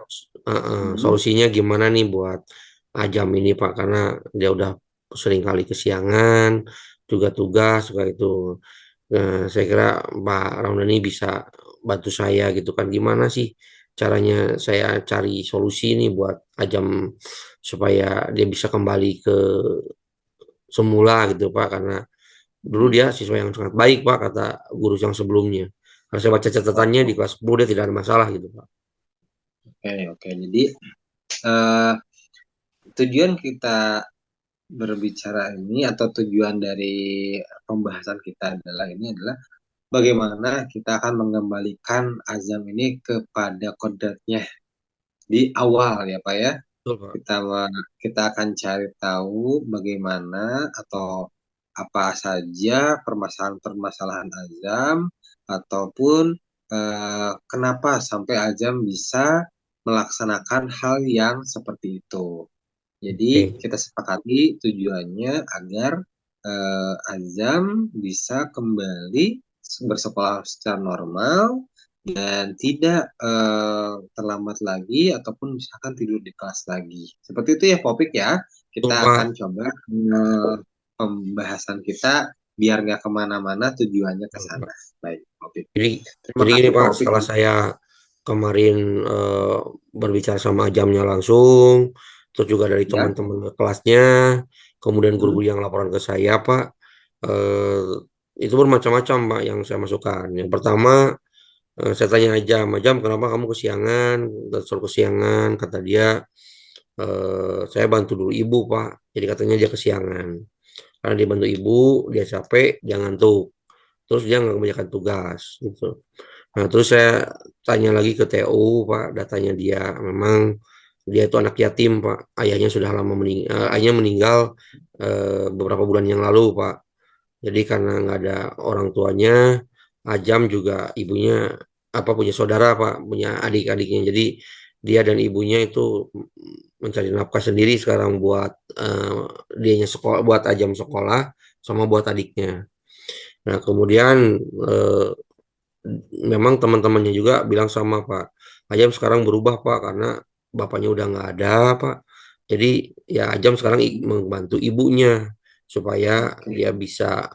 hmm, Solusinya gimana nih buat Ajam ini Pak, karena dia udah sering kali kesiangan, juga tugas kayak itu. Nah, saya kira Pak Ramdhani bisa bantu saya gitu kan, gimana sih caranya saya cari solusi nih buat Ajam supaya dia bisa kembali ke semula gitu Pak, karena dulu dia siswa yang sangat baik Pak, kata guru yang sebelumnya. Kalau saya baca catatannya di oh, kelas 10 dia tidak ada masalah gitu Pak. oke, oke. Jadi eh, tujuan kita berbicara ini atau tujuan dari pembahasan kita adalah bagaimana kita akan mengembalikan azam ini kepada kodratnya di awal ya Pak ya. Betul Pak. Kita kita akan cari tahu bagaimana atau apa saja permasalahan-permasalahan azam ataupun kenapa sampai azam bisa melaksanakan hal yang seperti itu. Jadi Oke. kita sepakati tujuannya agar azam bisa kembali bersekolah secara normal dan tidak terlambat lagi ataupun misalkan tidur di kelas lagi. Seperti itu ya Popik ya. Betul, Kita akan Pak. coba pembahasan kita biar nggak kemana-mana tujuannya ke Betul, Pak. sana. Baik, Popik. Jadi, Terima jadi gini kasih Pak, Popik. setelah saya kemarin berbicara sama Ajamnya langsung, terus juga dari Ya. teman-teman kelasnya, kemudian Hmm. guru-guru yang laporan ke saya, Pak, eh, itu bermacam-macam Pak yang saya masukkan. Yang pertama, saya tanya Ajam, Ajam kenapa kamu kesiangan? Dan suruh kesiangan, kata dia, saya bantu dulu ibu Pak. Jadi katanya dia kesiangan. Karena dia bantu ibu, dia capek, dia ngantuk. Terus dia nggak kebanyakan tugas gitu. Nah, terus saya tanya lagi ke TU, Pak, datanya dia memang dia itu anak yatim, Pak. Ayahnya sudah lama meninggal, ayahnya meninggal beberapa bulan yang lalu, Pak. Jadi karena nggak ada orang tuanya, Ajam juga ibunya apa punya saudara, Pak, punya adik-adiknya. Jadi dia dan ibunya itu mencari nafkah sendiri sekarang buat dianya sekolah, buat Ajam sekolah sama buat adiknya. Nah, kemudian memang teman-temannya juga bilang sama Pak, Ajam sekarang berubah Pak karena bapaknya udah nggak ada, Pak. Jadi ya Ajam sekarang membantu ibunya supaya Oke. dia bisa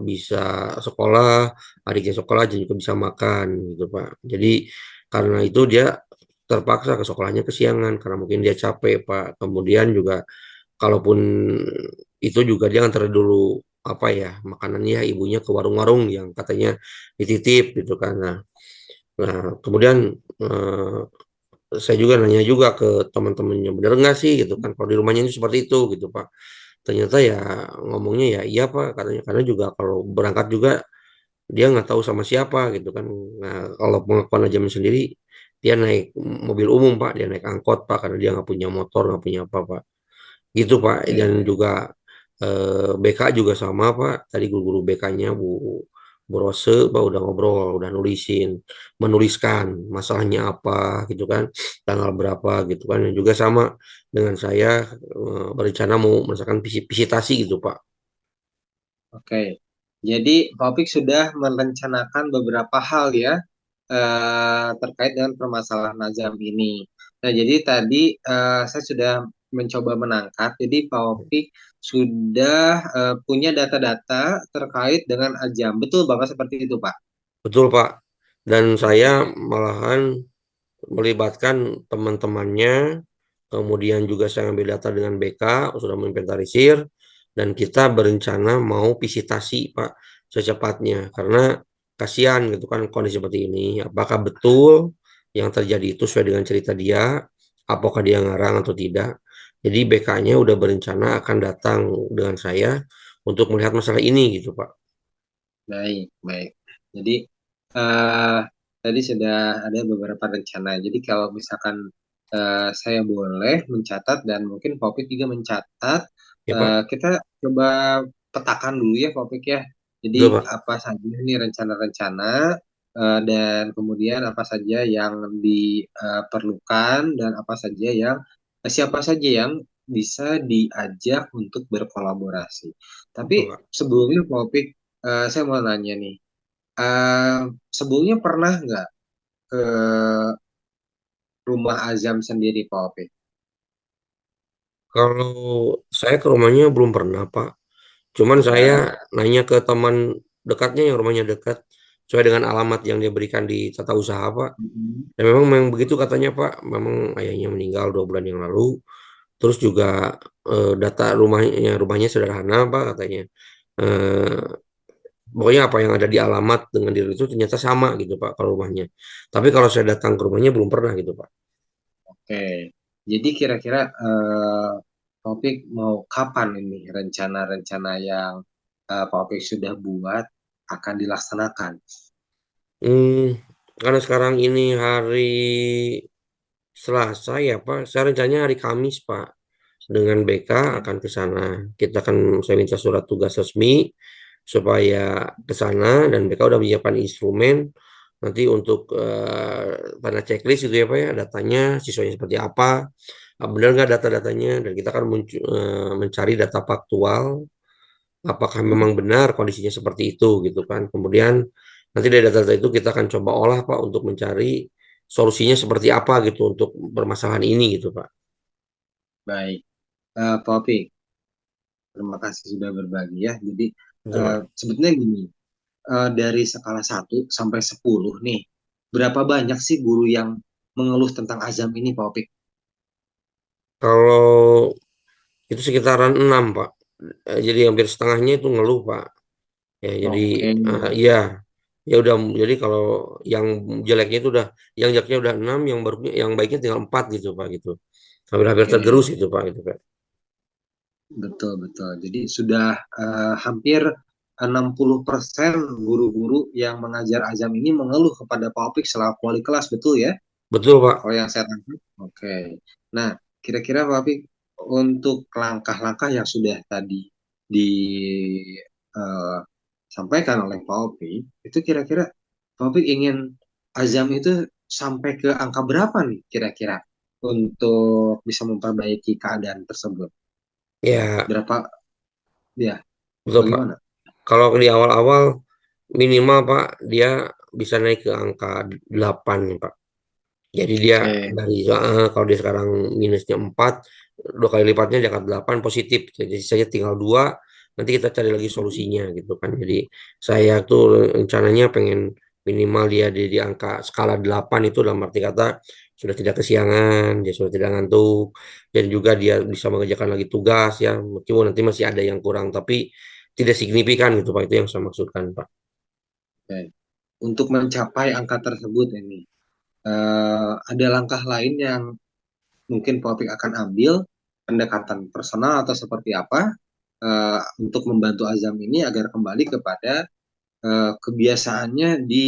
bisa sekolah, adiknya sekolah jadi juga bisa makan gitu, Pak. Jadi karena itu dia terpaksa ke sekolahnya kesiangan karena mungkin dia capek, Pak. Kemudian juga kalaupun itu juga dia nganter dulu makanannya ibunya ke warung-warung yang katanya dititip gitu kan. Nah, kemudian saya juga nanya juga ke teman-temannya bener nggak sih gitu kan kalau di rumahnya ini seperti itu gitu Pak. Ternyata ya ngomongnya ya iya Pak katanya karena juga kalau berangkat juga dia nggak tahu sama siapa gitu kan. Nah, kalau pengakuan aja sendiri dia naik mobil umum Pak, dia naik angkot Pak karena dia nggak punya motor, nggak punya apa Pak. Gitu Pak. Dan Oke. juga BK juga sama Pak. Tadi guru-guru BK-nya Bu Rose Pak udah ngobrol, udah menuliskan masalahnya apa gitu kan, tanggal berapa gitu kan. Dan juga sama dengan saya berencana mau merasakan visitasi gitu Pak. Oke. Jadi Topik sudah merencanakan beberapa hal ya terkait dengan permasalahan Azam ini. Nah, jadi tadi saya sudah mencoba menangkap. Jadi Pak Opik sudah punya data-data terkait dengan Azam. Betul Bapak seperti itu, Pak? Betul Pak. Dan saya Oke. malahan melibatkan teman-temannya, kemudian juga saya ambil data dengan BK, sudah menginventarisir, dan kita berencana mau visitasi Pak secepatnya, karena kasihan gitu kan kondisi seperti ini. Apakah betul yang terjadi itu sesuai dengan cerita dia, apakah dia ngarang atau tidak. Jadi BK-nya udah berencana akan datang dengan saya untuk melihat masalah ini gitu Pak. Baik, baik. Jadi eh, tadi sudah ada beberapa rencana. Jadi kalau misalkan saya boleh mencatat dan mungkin Popik juga mencatat, Ya Pak, kita coba petakan dulu ya Popik ya. Jadi betul Pak. apa saja nih rencana-rencana dan kemudian apa saja yang diperlukan dan apa saja yang siapa saja yang bisa diajak untuk berkolaborasi. Tapi Betul Pak. sebelumnya Popik saya mau nanya nih, eh, sebelumnya pernah nggak ke rumah Azam sendiri, Pak Opi? Kalau saya ke rumahnya belum pernah, Pak. Cuman saya Ya. nanya ke teman dekatnya yang rumahnya dekat, sesuai dengan alamat yang dia berikan di tata usaha, Pak. Mm-mm. Dan memang begitu katanya, Pak. Memang ayahnya meninggal 2 bulan yang lalu. Terus juga data rumahnya sederhana, Pak, katanya. Eh, Pokoknya apa yang ada di alamat dengan diri itu ternyata sama gitu, Pak, kalau rumahnya. Tapi kalau saya datang ke rumahnya belum pernah gitu, Pak. Oke. Jadi kira-kira Topik mau kapan ini rencana-rencana yang Pak Opik sudah buat akan dilaksanakan? Hmm, karena sekarang ini hari Selasa ya Pak, saya rencananya hari Kamis Pak dengan BK Oke. akan ke sana. Kita akan saya minta surat tugas resmi supaya ke sana dan BK udah menyiapkan instrumen nanti untuk tanda checklist gitu ya Pak ya, datanya siswanya seperti apa, benar nggak data-datanya dan kita akan mencari data faktual apakah memang Hmm. benar kondisinya seperti itu gitu kan. Kemudian nanti dari data-data itu kita akan coba olah Pak untuk mencari solusinya seperti apa gitu untuk permasalahan ini gitu Pak. Baik. Pak Opik, terima kasih sudah berbagi ya. Jadi Gitu, Pak. sebetulnya gini, dari skala 1 sampai 10 nih, berapa banyak sih guru yang mengeluh tentang azam ini, Pak Opik? Kalau itu sekitaran 6 Pak. Jadi hampir setengahnya itu ngeluh Pak. Ya jadi Oke. iya ya udah jadi kalau yang jeleknya itu udah yang jeleknya udah 6 yang baiknya tinggal 4 gitu Pak gitu. Hampir-hampir Oke, tergerus itu Pak gitu Pak. betul betul. Jadi sudah hampir 60% guru-guru yang mengajar azam ini mengeluh kepada Pak Opik selaku wali kelas, betul ya? Betul Pak. Kalau yang saya tangkap. Oke. Nah, kira-kira Pak Opik untuk langkah-langkah yang sudah tadi disampaikan oleh Pak Opik, itu kira-kira Pak Opik ingin azam itu sampai ke angka berapa nih kira-kira untuk bisa memperbaiki keadaan tersebut? Ya Berapa ya, betul Pak. bagaimana? Kalau di awal-awal minimal Pak dia bisa naik ke angka 8 nih Pak. Jadi dia Oke. dari kalau dia sekarang minusnya 4, 2 kali lipatnya dia akan 8 positif. Jadi saya tinggal 2, nanti kita cari lagi solusinya gitu kan. Jadi saya tuh rencananya pengen minimal dia di angka skala 8 itu, dalam arti kata sudah tidak kesiangan, dia sudah tidak ngantuk, dan juga dia bisa mengerjakan lagi tugas ya, meskipun nanti masih ada yang kurang, tapi tidak signifikan gitu Pak, itu yang saya maksudkan Pak. Oke. Untuk mencapai angka tersebut ini, ada langkah lain yang mungkin Popik akan ambil, pendekatan personal atau seperti apa untuk membantu Azam ini agar kembali kepada kebiasaannya di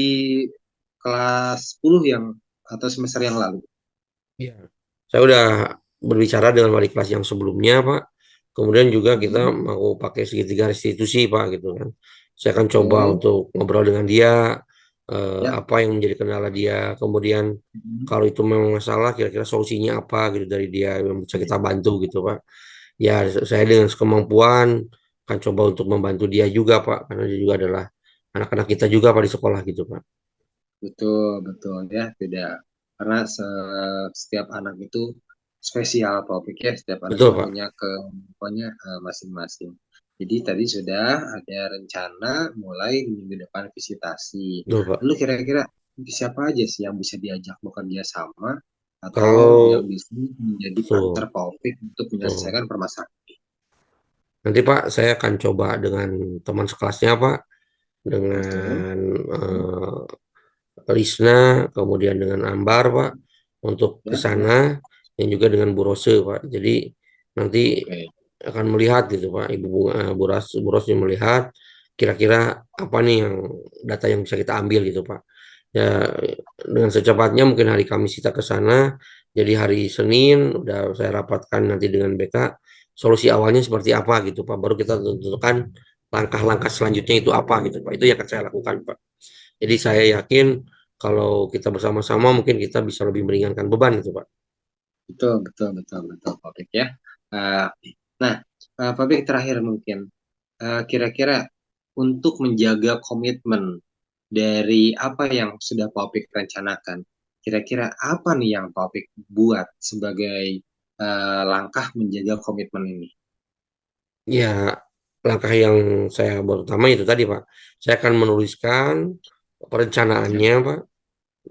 kelas 10 yang atau semester yang lalu. Iya. Saya udah berbicara dengan wali kelas yang sebelumnya, Pak. Kemudian juga kita Hmm. mau pakai segitiga restitusi, Pak, gitu kan. Saya akan coba Oke. untuk ngobrol dengan dia, Ya. apa yang menjadi kendala dia. Kemudian Hmm. kalau itu memang masalah, kira-kira solusinya apa gitu dari dia yang bisa kita bantu gitu, Pak. Ya, saya dengan sekemampuan akan coba untuk membantu dia juga, Pak, karena dia juga adalah anak-anak kita juga, Pak, di sekolah gitu, Pak. Betul, betul ya, tidak. Karena setiap anak itu spesial topik ya, setiap anak Betul, itu Pak. punya kemampuannya masing-masing. Jadi tadi sudah ada rencana mulai minggu depan visitasi. Betul, Pak. Lalu kira-kira siapa aja sih yang bisa diajak bekerja sama atau yang Kalau bisa menjadi partner betul, Taufik untuk betul. menyelesaikan permasalahan ini? Nanti Pak, saya akan coba dengan teman sekelasnya Pak, Betul. dengan Risna, kemudian dengan Ambar Pak, untuk ke Ya, sana, dan juga dengan Bu Rose Pak. Jadi nanti oke. akan melihat gitu Pak, Ibu Bunga, Bu Rose melihat kira-kira apa nih yang data yang bisa kita ambil gitu Pak. Ya, dengan secepatnya mungkin hari Kamis kita ke sana. Jadi hari Senin udah saya rapatkan nanti dengan BK solusi awalnya seperti apa gitu Pak. Baru kita tentukan langkah-langkah selanjutnya itu apa gitu Pak. Itu yang akan saya lakukan Pak. Jadi saya yakin kalau kita bersama-sama mungkin kita bisa lebih meringankan beban gitu Pak. Betul, betul, betul, betul, Topik ya. Eh, nah, Topik terakhir mungkin. Kira-kira untuk menjaga komitmen dari apa yang sudah Topik rencanakan, kira-kira apa nih yang Topik buat sebagai langkah menjaga komitmen ini? Ya, langkah yang saya buat utama itu tadi Pak. Saya akan menuliskan Ya. perencanaannya Pak,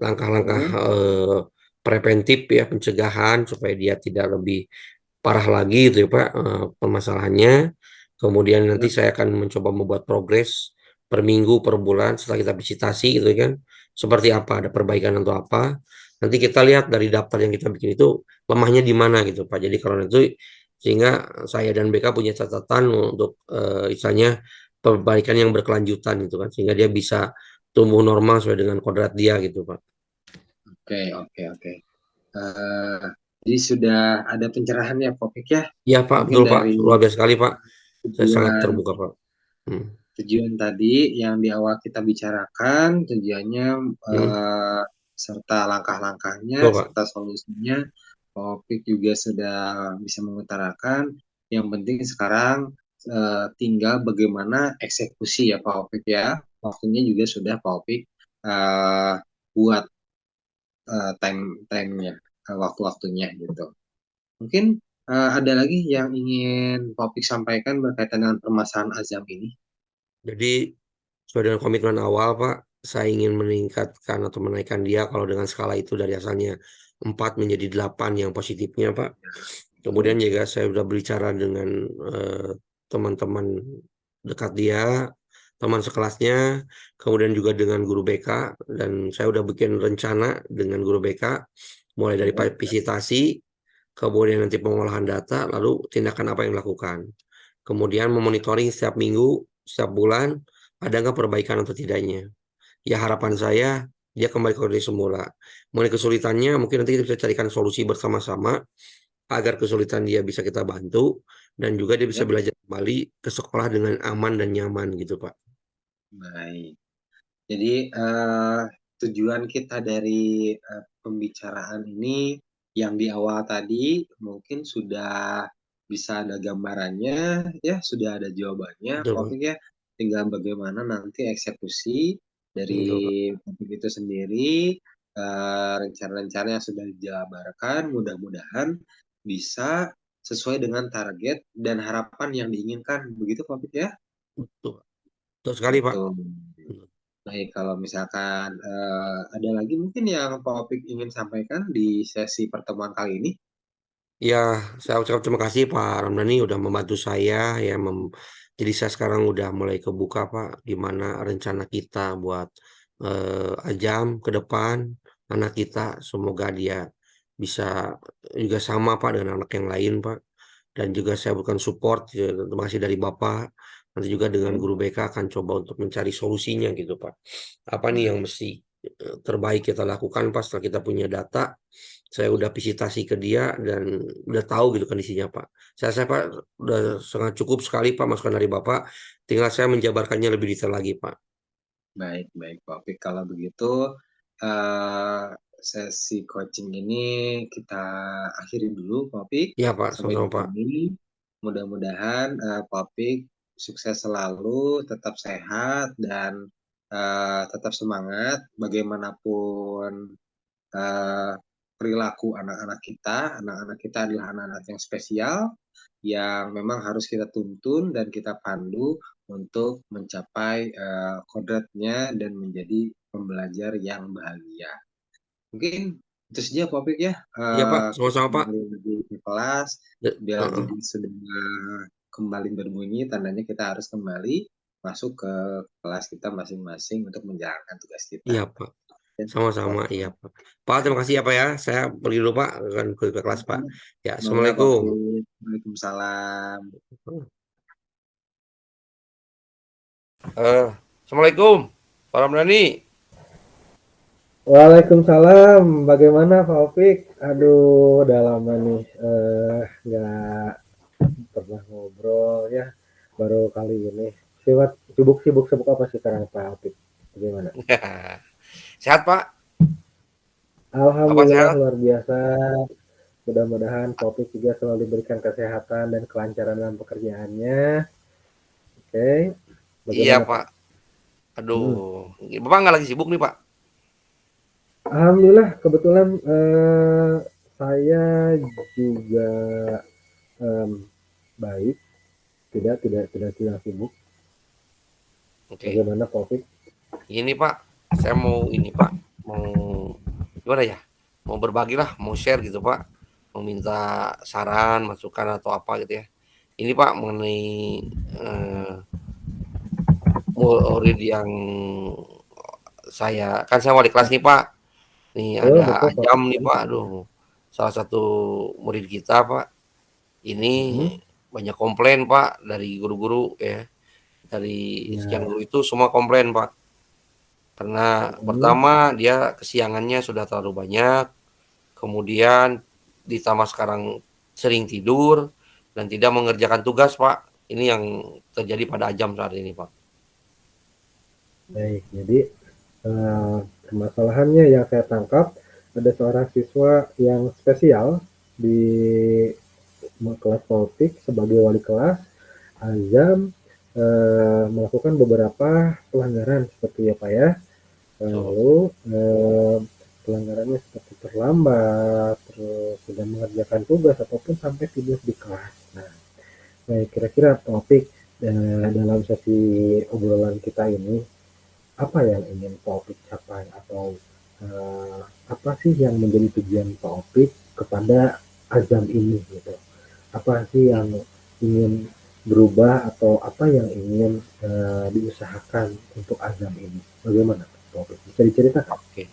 langkah-langkah Hmm. preventif ya, pencegahan supaya dia tidak lebih parah lagi gitu ya Pak, permasalahannya. Kemudian nanti Ya. saya akan mencoba membuat progres per minggu, per bulan setelah kita visitasi gitu kan. Seperti apa, ada perbaikan atau apa. Nanti kita lihat dari daftar yang kita bikin itu lemahnya di mana gitu Pak. Jadi kalau itu sehingga saya dan BK punya catatan untuk misalnya perbaikan yang berkelanjutan gitu kan, sehingga dia bisa tumbuh normal sesuai dengan kodrat dia gitu Pak. Oke, oke, oke. Eh, jadi sudah ada pencerahan ya, Topik ya. Iya Pak, Mungkin betul Pak, dari luar biasa sekali Pak. Saya sangat tujuan terbuka Pak. Hmm. tujuan tadi yang di awal kita bicarakan, tujuannya Hmm. serta langkah-langkahnya, Betul Pak. serta solusinya, Topik juga sudah bisa mengutarakan. Yang penting sekarang tinggal bagaimana eksekusi ya Pak Opik ya. Waktunya juga sudah Pak Opik eh, buat time-timenya, waktu-waktunya gitu. Mungkin ada lagi yang ingin Pak Opik sampaikan berkaitan dengan permasalahan Azam ini. Jadi sesuai dengan komitmen awal Pak, saya ingin meningkatkan atau menaikkan dia kalau dengan skala itu dari asalnya 4 menjadi 8 yang positifnya Pak. Kemudian Betul. juga saya sudah berbicara dengan teman-teman dekat dia, teman sekelasnya, kemudian juga dengan guru BK, dan saya sudah bikin rencana dengan guru BK, mulai dari Ya. visitasi, kemudian nanti pengolahan data, lalu tindakan apa yang dilakukan. Kemudian memonitoring setiap minggu, setiap bulan, ada nggak perbaikan atau tidaknya. Ya harapan saya dia kembali ke kondisi semula. Mengenai kesulitannya, mungkin nanti kita bisa carikan solusi bersama-sama agar kesulitan dia bisa kita bantu dan juga dia bisa Ya. belajar kembali ke sekolah dengan aman dan nyaman gitu Pak. Baik. Jadi tujuan kita dari pembicaraan ini yang di awal tadi mungkin sudah bisa ada gambarannya, ya sudah ada jawabannya, Betul Pak. topik ya. Tinggal bagaimana nanti eksekusi dari Betul Pak. topik itu sendiri rencana-rencana yang sudah dijabarkan mudah-mudahan bisa sesuai dengan target dan harapan yang diinginkan. Begitu Pak Pit ya? Betul, betul sekali Pak. Betul. Baik, kalau misalkan ada lagi mungkin yang Pak Opik ingin sampaikan di sesi pertemuan kali ini. Ya, saya ucapkan terima kasih Pak Ramdhani udah membantu saya ya jadi saya sekarang udah mulai kebuka Pak gimana rencana kita buat Ajam ke depan anak kita semoga dia bisa juga sama Pak dengan anak yang lain Pak dan juga saya bukan support ya, terima kasih dari Bapak nanti juga dengan Oke, guru BK akan coba untuk mencari solusinya gitu Pak apa nih yang baik. mesti terbaik kita lakukan Pak setelah kita punya data saya udah visitasi ke dia dan udah tahu gitu kondisinya Pak. Saya Pak udah sangat cukup sekali Pak masukan dari Bapak. Tinggal saya menjabarkannya lebih detail lagi Pak. Baik, baik Pak Opik. Kalau begitu eh, sesi coaching ini kita akhiri dulu Pak Opik. Iya Pak, Sampai di sama-sama Pak. sini. Mudah-mudahan Pak Opik sukses selalu, tetap sehat dan tetap semangat bagaimanapun eh, perilaku anak-anak kita adalah anak-anak yang spesial, yang memang harus kita tuntun dan kita pandu untuk mencapai kodratnya dan menjadi pembelajar yang bahagia. Mungkin itu saja Popik ya. Iya Pak, Kita sama-sama Pak. kembali lagi ke kelas. Bila Heeh. jadi sudah kembali berbunyi, tandanya kita harus kembali masuk ke kelas kita masing-masing untuk menjalankan tugas kita. Iya Pak, Ya, sama-sama Popik. iya Pak. Pak, terima kasih ya Pak ya. Saya pergi dulu Pak, akan ke kelas Pak. Ya, Mangga Pak Assalamualaikum. Pit. Waalaikumsalam. Assalamualaikum. Pak Ramdhani. Waalaikumsalam, bagaimana Pak Opik? Aduh, udah lama nih nggak pernah ngobrol ya, baru kali ini. Sibuk apa sih sekarang Pak Opik? Bagaimana? Sehat Pak? Bapak Alhamdulillah sehat? luar biasa. Mudah-mudahan Pak Opik juga selalu diberikan kesehatan dan kelancaran dalam pekerjaannya. Oke, Iya bagaimana Pak? Pak. Aduh, Bapak nggak lagi sibuk nih Pak? Alhamdulillah kebetulan saya juga em, baik, tidak sibuk. Oke. Bagaimana Pak Opik? Ini Pak, saya mau ini Pak, mau gimana ya? Mau berbagi lah, mau share gitu Pak, mau minta saran, masukan atau apa gitu ya. Ini Pak mengenai eh, murid yang saya wali kelas nih Pak. Nih Oh, ada betul Pak Ajam Opik. nih Pak, aduh salah satu murid kita Pak. Ini Mhm. banyak komplain Pak dari guru-guru ya, dari sekian Ya, guru itu semua komplain Pak. Karena mhm. pertama dia kesiangannya sudah terlalu banyak, kemudian ditambah sekarang sering tidur dan tidak mengerjakan tugas, Pak. Ini yang terjadi pada Ajam saat ini, Pak. Baik, jadi permasalahannya yang saya tangkap ada seorang siswa yang spesial di kelas Pak Opik sebagai wali kelas. Azam melakukan beberapa pelanggaran seperti ya Pak ya. Betul. Lalu pelanggarannya seperti terlambat, terus tidak mengerjakan tugas ataupun sampai tidur di kelas. Nah, baik kira-kira topik dalam sesi obrolan kita ini apa yang ingin Pak Opik capai atau apa sih yang menjadi tujuan Pak Opik kepada Azam ini gitu? Apa sih yang ingin berubah atau apa yang ingin diusahakan untuk Azam ini? Bagaimana Pak Opik? Bisa diceritakan? Oke.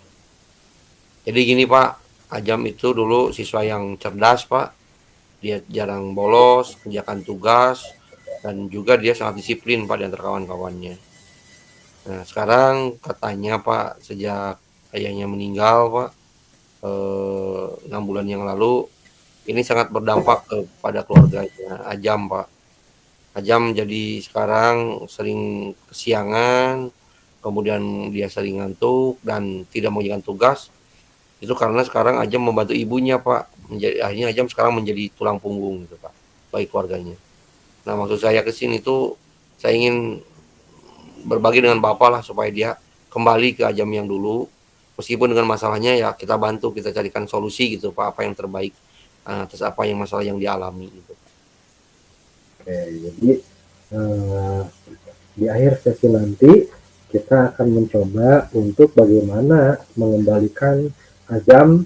Jadi gini, Pak. Ajam itu dulu siswa yang cerdas, Pak. Dia jarang bolos, kerjakan tugas, dan juga dia sangat disiplin, Pak, di antara kawan-kawannya. Nah, sekarang katanya, Pak, sejak ayahnya meninggal, Pak, 6 bulan yang lalu, ini sangat berdampak kepada keluarganya Ajam, Pak. Ajam jadi sekarang sering kesiangan, kemudian dia sering ngantuk dan tidak mengerjakan tugas. Itu karena sekarang Ajam membantu ibunya, Pak. Akhirnya Ajam sekarang menjadi tulang punggung gitu, Pak, bagi keluarganya. Nah, maksud saya ke sini tuh saya ingin berbagi dengan Bapak lah supaya dia kembali ke Ajam yang dulu meskipun dengan masalahnya ya kita bantu, kita carikan solusi gitu Pak, apa yang terbaik atas apa yang masalah yang dialami gitu. Oke, jadi di akhir sesi nanti kita akan mencoba untuk bagaimana mengembalikan Azam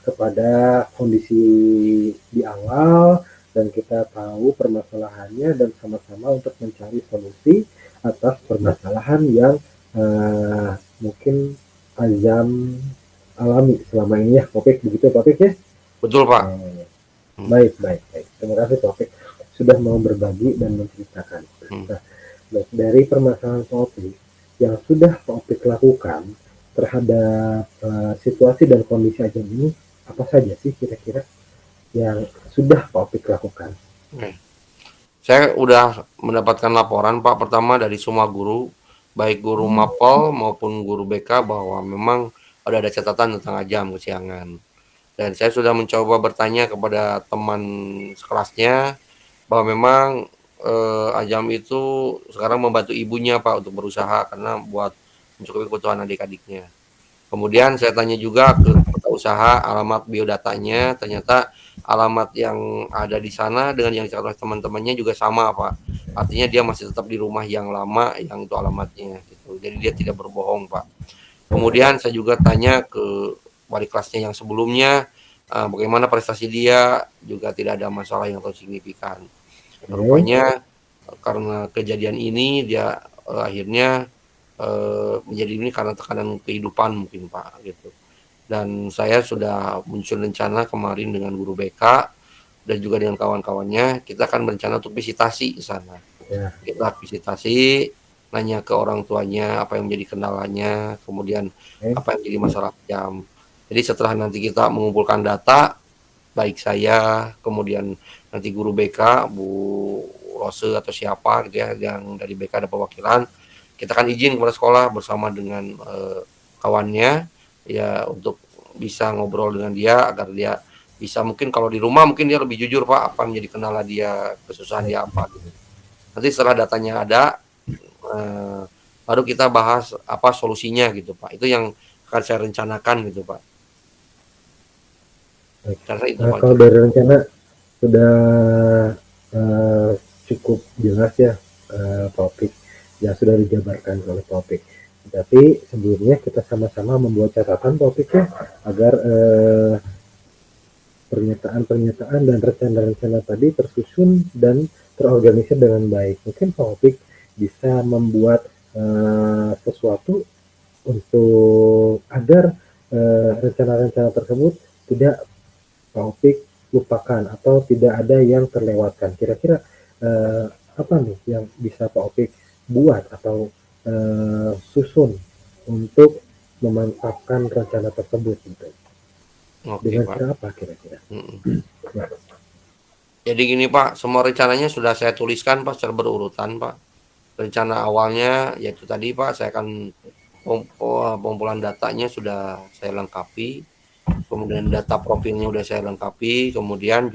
kepada kondisi di awal, dan kita tahu permasalahannya dan sama-sama untuk mencari solusi atas permasalahan yang mungkin Azam alami selama ini ya, Topik, begitu Topik ya? Betul Pak. Baik. Terima kasih Topik sudah mau berbagi dan menceritakan. Nah, dari permasalahan Topik yang sudah Topik lakukan terhadap situasi dan kondisi Azam ini, apa saja sih kira-kira yang sudah Topik lakukan? Saya udah mendapatkan laporan Pak, pertama dari semua guru, baik guru Mapel maupun guru BK, bahwa memang ada catatan tentang Azam kesiangan. Dan saya sudah mencoba bertanya kepada teman sekelasnya bahwa memang Azam itu sekarang membantu ibunya Pak untuk berusaha karena buat mencukupi kebutuhan adik-adiknya. Kemudian saya tanya juga ke kota usaha alamat biodatanya, ternyata alamat yang ada di sana dengan yang dicatat oleh teman-temannya juga sama Pak. Artinya dia masih tetap di rumah yang lama yang itu alamatnya gitu. Jadi dia tidak berbohong Pak. Kemudian saya juga tanya ke wali kelasnya yang sebelumnya, bagaimana prestasi dia, juga tidak ada masalah yang terlalu signifikan. Rupanya karena kejadian ini dia akhirnya menjadi ini karena tekanan kehidupan mungkin Pak gitu. Dan saya sudah muncul rencana kemarin dengan guru BK dan juga dengan kawan-kawannya, kita akan berencana untuk visitasi ke sana. Kita visitasi, nanya ke orang tuanya apa yang menjadi kendalanya, kemudian apa yang jadi masalah Azam. Jadi setelah nanti kita mengumpulkan data, baik saya, kemudian nanti guru BK, Bu Rose atau siapa gitu ya, yang dari BK ada perwakilan, kita akan izin kepada sekolah bersama dengan kawannya ya untuk bisa ngobrol dengan dia agar dia bisa, mungkin kalau di rumah mungkin dia lebih jujur Pak apa menjadi kendala dia, kesusahan dia apa gitu. Nanti setelah datanya ada baru kita bahas apa solusinya gitu Pak. Itu yang akan saya rencanakan gitu Pak. Karena itu Pak. Kalau dari rencana sudah cukup jelas ya Topik yang sudah dijabarkan oleh Topik. Tapi sebelumnya kita sama-sama membuat catatan Topik ya, agar pernyataan-pernyataan dan rencana-rencana tadi tersusun dan terorganisir dengan baik. Mungkin Topik bisa membuat sesuatu untuk agar rencana-rencana tersebut tidak Topik lupakan atau tidak ada yang terlewatkan. Kira-kira apa nih yang bisa Topik buat atau susun untuk memantapkan rencana tersebut gitu. Oke, Dengan Pak. cara apa kira-kira? Ya. Jadi gini Pak, semua rencananya sudah saya tuliskan Pak secara berurutan Pak. Rencana awalnya yaitu tadi Pak, saya akan pengumpulan datanya sudah saya lengkapi, kemudian data profilnya sudah saya lengkapi, kemudian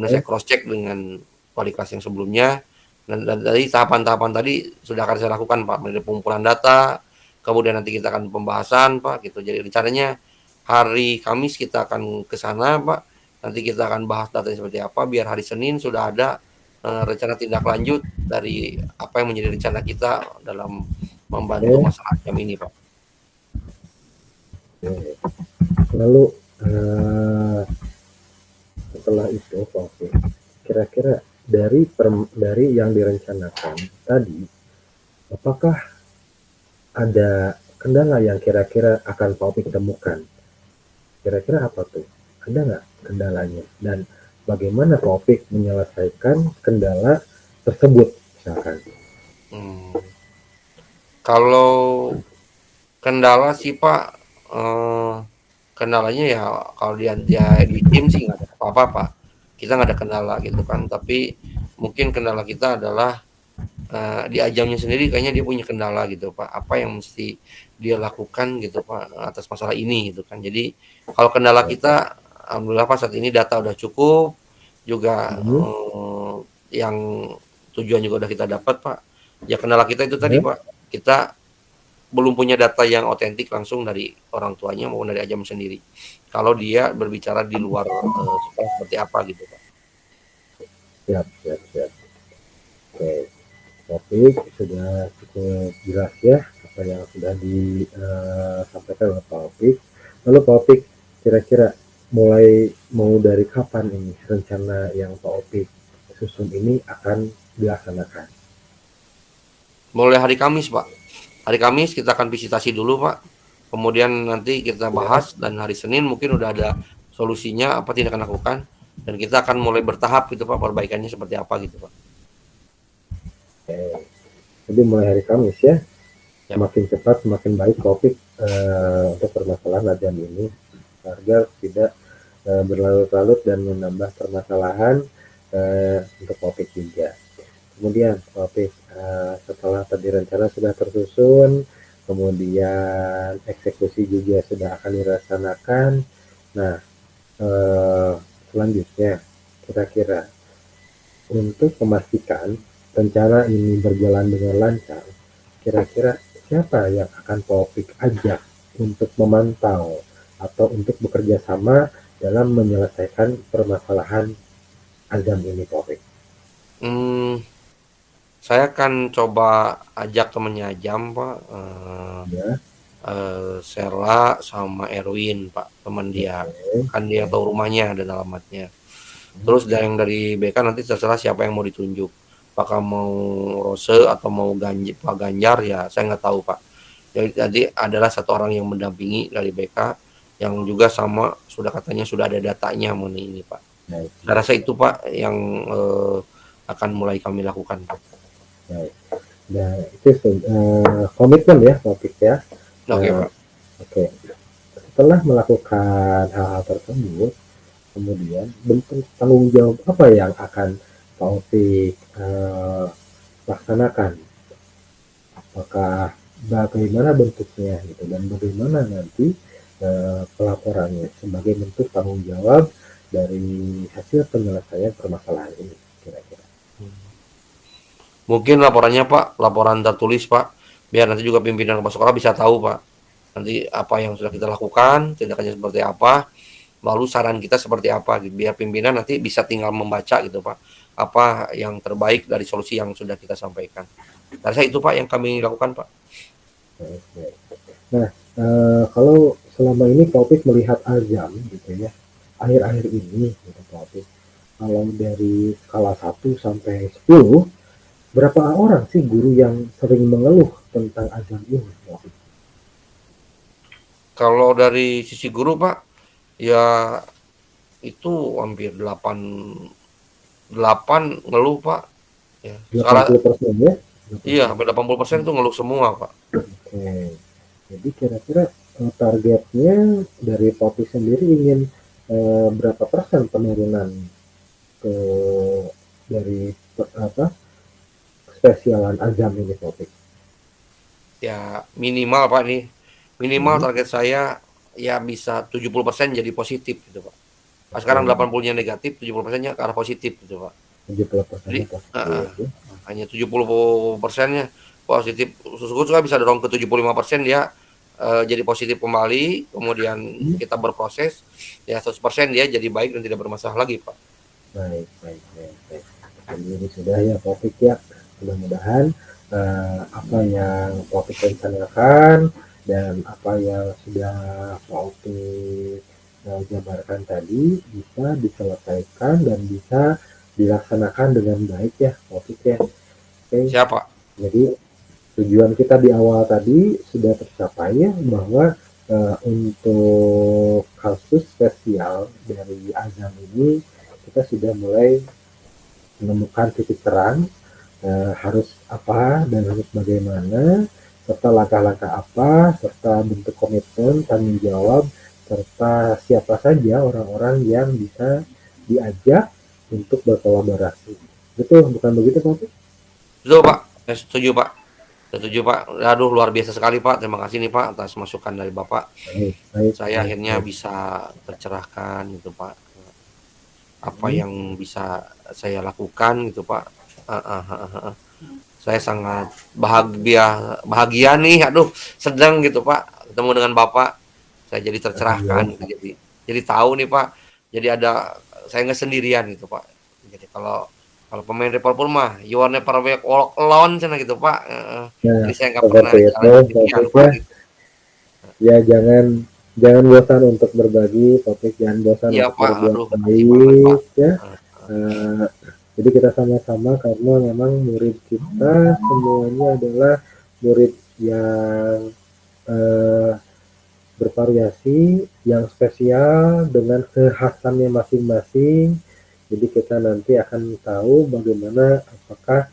saya cross check dengan wali kelas yang sebelumnya, dan dari tahapan-tahapan tadi sudah akan saya lakukan Pak, dari pengumpulan data, kemudian nanti kita akan pembahasan Pak gitu. Jadi rencananya hari Kamis kita akan ke sana Pak, nanti kita akan bahas datanya seperti apa, biar hari Senin sudah ada rencana tindak lanjut dari apa yang menjadi rencana kita dalam membantu masalah Azam ini Pak. Lalu setelah itu Oke, kira-kira dari yang direncanakan tadi, apakah ada kendala yang kira-kira akan Topik temukan? Kira-kira apa tuh? Ada nggak kendalanya? Dan bagaimana Topik menyelesaikan kendala tersebut misalkan? Kalau kendala sih Pak, kendalanya ya kalau dia di tim sih nggak ada apa-apa Pak. Kita nggak ada kendala gitu kan. Tapi mungkin kendala kita adalah di Azamnya sendiri kayaknya dia punya kendala gitu Pak. Apa yang mesti dia lakukan gitu Pak atas masalah ini gitu kan. Jadi kalau kendala kita, alhamdulillah Pak saat ini data udah cukup, juga yang tujuan juga udah kita dapat Pak. Ya kendala kita itu tadi Pak, kita belum punya data yang otentik langsung dari orang tuanya maupun dari Ajam sendiri. Kalau dia berbicara di luar sekolah seperti apa gitu Pak. Siap, siap, siap. Oke, topik sudah cukup jelas ya apa yang sudah disampaikan oleh Pak Opik. Lalu Pak Opik, kira-kira mulai mau dari kapan ini rencana yang Pak Opik susun ini akan dilaksanakan? Mulai hari Kamis Pak. Hari Kamis kita akan visitasi dulu Pak. Kemudian nanti kita bahas dan hari Senin mungkin udah ada solusinya apa tindakan lakukan dan kita akan mulai bertahap gitu Pak perbaikannya seperti apa gitu Pak. Oke. Jadi mulai hari Kamis ya. Ya. Semakin cepat semakin baik Opik untuk permasalahan Ajam ini agar tidak berlarut-larut dan menambah permasalahan untuk Opik juga. Kemudian Opik setelah tadi rencana sudah tersusun, kemudian eksekusi juga sudah akan dilaksanakan. Nah, selanjutnya kira-kira untuk memastikan rencana ini berjalan dengan lancar, kira-kira siapa yang akan Pak Opik ajak untuk memantau atau untuk bekerja sama dalam menyelesaikan permasalahan Ajam ini Pak Opik? Saya akan coba ajak temennya Ajam Pak. Ya, Sela sama Erwin Pak, teman dia. Kan dia tahu rumahnya dan alamatnya. Terus yang dari BK nanti terserah siapa yang mau ditunjuk. Apakah mau Rose atau mau Pak Ganjar ya saya nggak tahu Pak. Jadi adalah satu orang yang mendampingi dari BK yang juga sama sudah katanya sudah ada datanya mengenai ini Pak. baik. Saya rasa itu Pak yang akan mulai kami lakukan Pak. Baik. Nah, itu komitmen ya Pak Opik ya. Oke Pak. Oke. Setelah melakukan hal-hal tersebut, kemudian bentuk tanggung jawab apa yang akan Pak Opik laksanakan? Apakah bagaimana bentuknya gitu dan bagaimana nanti pelaporannya sebagai bentuk tanggung jawab dari hasil penyelesaian permasalahan ini kira-kira? Mungkin laporannya Pak, laporan tertulis Pak, biar nanti juga pimpinan kepala sekolah bisa tahu Pak. Nanti apa yang sudah kita lakukan, tindakannya seperti apa, lalu saran kita seperti apa, gitu. Biar pimpinan nanti bisa tinggal membaca gitu Pak, apa yang terbaik dari solusi yang sudah kita sampaikan. Saya itu Pak yang kami lakukan Pak. Nah, kalau selama ini Pak Opik melihat Ajam gitu ya, akhir-akhir ini gitu Pak Opik, kalau dari skala 1 sampai 10, berapa orang sih guru yang sering mengeluh tentang Ajam ini Pak Opik? Kalau dari sisi guru Pak, ya itu hampir 8 ngeluh Pak. Ya. 80% ya? Iya, hampir 80% itu ngeluh semua Pak. Oke, jadi kira-kira targetnya dari Popi sendiri ingin berapa persen penurunan ke dari spesialan Ajam ini Popi? Ya minimal Pak nih, minimal target saya ya bisa 70% jadi positif gitu Pak. Pas sekarang 80-nya negatif, 70%-nya ke arah positif gitu Pak. 70% Jadi positif. hanya 70%-nya positif. Susuku juga bisa dorong ke 75% dia jadi positif kembali, kemudian kita berproses, ya 100% dia jadi baik dan tidak bermasalah lagi Pak. Baik. Jadi ini sudah ya Popik ya, mudah-mudahan apa yang Popik rencanakan dan apa yang sudah Popik jabarkan tadi bisa diselesaikan dan bisa dilaksanakan dengan baik ya Popik ya. Oke. Siapa? Jadi tujuan kita di awal tadi sudah tercapai ya, bahwa untuk kasus spesial dari Azam ini kita sudah mulai menemukan titik terang harus apa dan harus bagaimana, serta langkah-langkah apa, serta bentuk komitmen, tanggung jawab, serta siapa saja orang-orang yang bisa diajak untuk berkolaborasi. Betul, bukan begitu Pak? Betul Pak, saya setuju Pak. Setuju Pak. Aduh luar biasa sekali Pak. Terima kasih nih Pak atas masukan dari Bapak. Saya akhirnya bisa tercerahkan gitu Pak. Apa yang bisa saya lakukan gitu Pak. saya sangat bahagia nih, aduh sedang gitu Pak, ketemu dengan Bapak, saya jadi tercerahkan gitu, jadi tahu nih Pak, jadi saya nggak sendirian gitu Pak. Jadi kalau kalau pemain Liverpool mah you are never walk alone cenah gitu Pak, Nah, jadi saya nggak pernah seperti itu, jalan sendirian Topik Pak ya. gitu. Ya, jangan bosan untuk berbagi, Topik, jangan bosan Iya untuk Pak, berbuat aduh makasih banget Pak. baik ya. Heeh, Eh, jadi kita sama-sama, karena memang murid kita semuanya adalah murid yang eh, bervariasi, yang spesial dengan kekhasannya masing-masing. Jadi kita nanti akan tahu bagaimana, apakah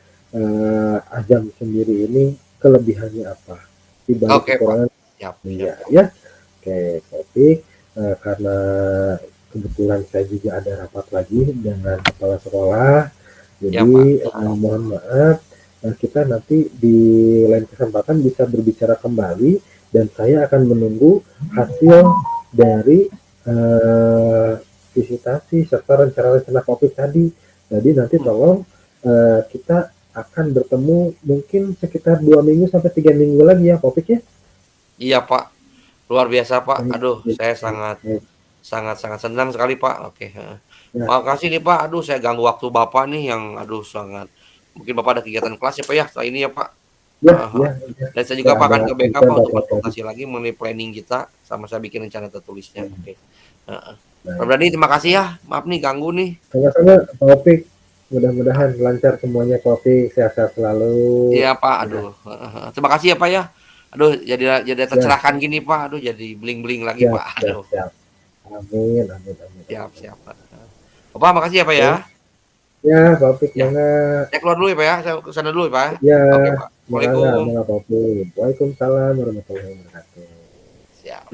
Azam sendiri ini kelebihannya apa, di balik oke Pak, kekurangan siap siap dia Pak. ya. Oke, Topik, karena kebetulan saya juga ada rapat lagi dengan kepala sekolah, Iya Pak, jadi mohon maaf, kita nanti di lain kesempatan bisa berbicara kembali, dan saya akan menunggu hasil dari visitasi serta rencana-rencana Topik tadi. Jadi nanti tolong kita akan bertemu mungkin sekitar 2 minggu sampai 3 minggu lagi ya, Topik ya. iya Pak, luar biasa Pak, Baik, aduh baik, saya baik, sangat baik. sangat sangat senang sekali Pak, oke, heeh. Ya, Makasih nih Pak, aduh saya ganggu waktu Bapak nih yang aduh sangat mungkin Bapak ada kegiatan kelas ya Pak ya setelah ini ya Pak? ya, Heeh ya, heeh. ya. Dan saya juga Nggak Pak ada akan ke BK urusan Pak untuk Bapak tadi. konsultasi lagi mengenai planning kita, sama saya bikin rencana tertulisnya, Hmm, oke, heeh. Pak baik. Brady terima kasih ya, maaf nih ganggu nih. Sama-sama, Pak Opik. Mudah-mudahan lancar semuanya, Pak Opik. Sehat-sehat selalu. Iya Pak, Ya, aduh, heeh heeh. Terima kasih ya Pak ya. Aduh jadi ya, tercerahkan gini Pak, aduh jadi bling-bling lagi siap, Pak, siap, aduh. siap. Amin, amin, amin, Siap amin. siap Pak, heeh. Bapak makasih ya Pak ya. Oke. Ya, Pak Opik, Ya, mangga. saya keluar dulu ya Pak ya, saya ke sana dulu ya Pak ya. Ya, Oke Pak, mangga, Assalamualaikum. mangga, Pak Opik. Waalaikumsalam warahmatullahi wabarakatuh. Siap.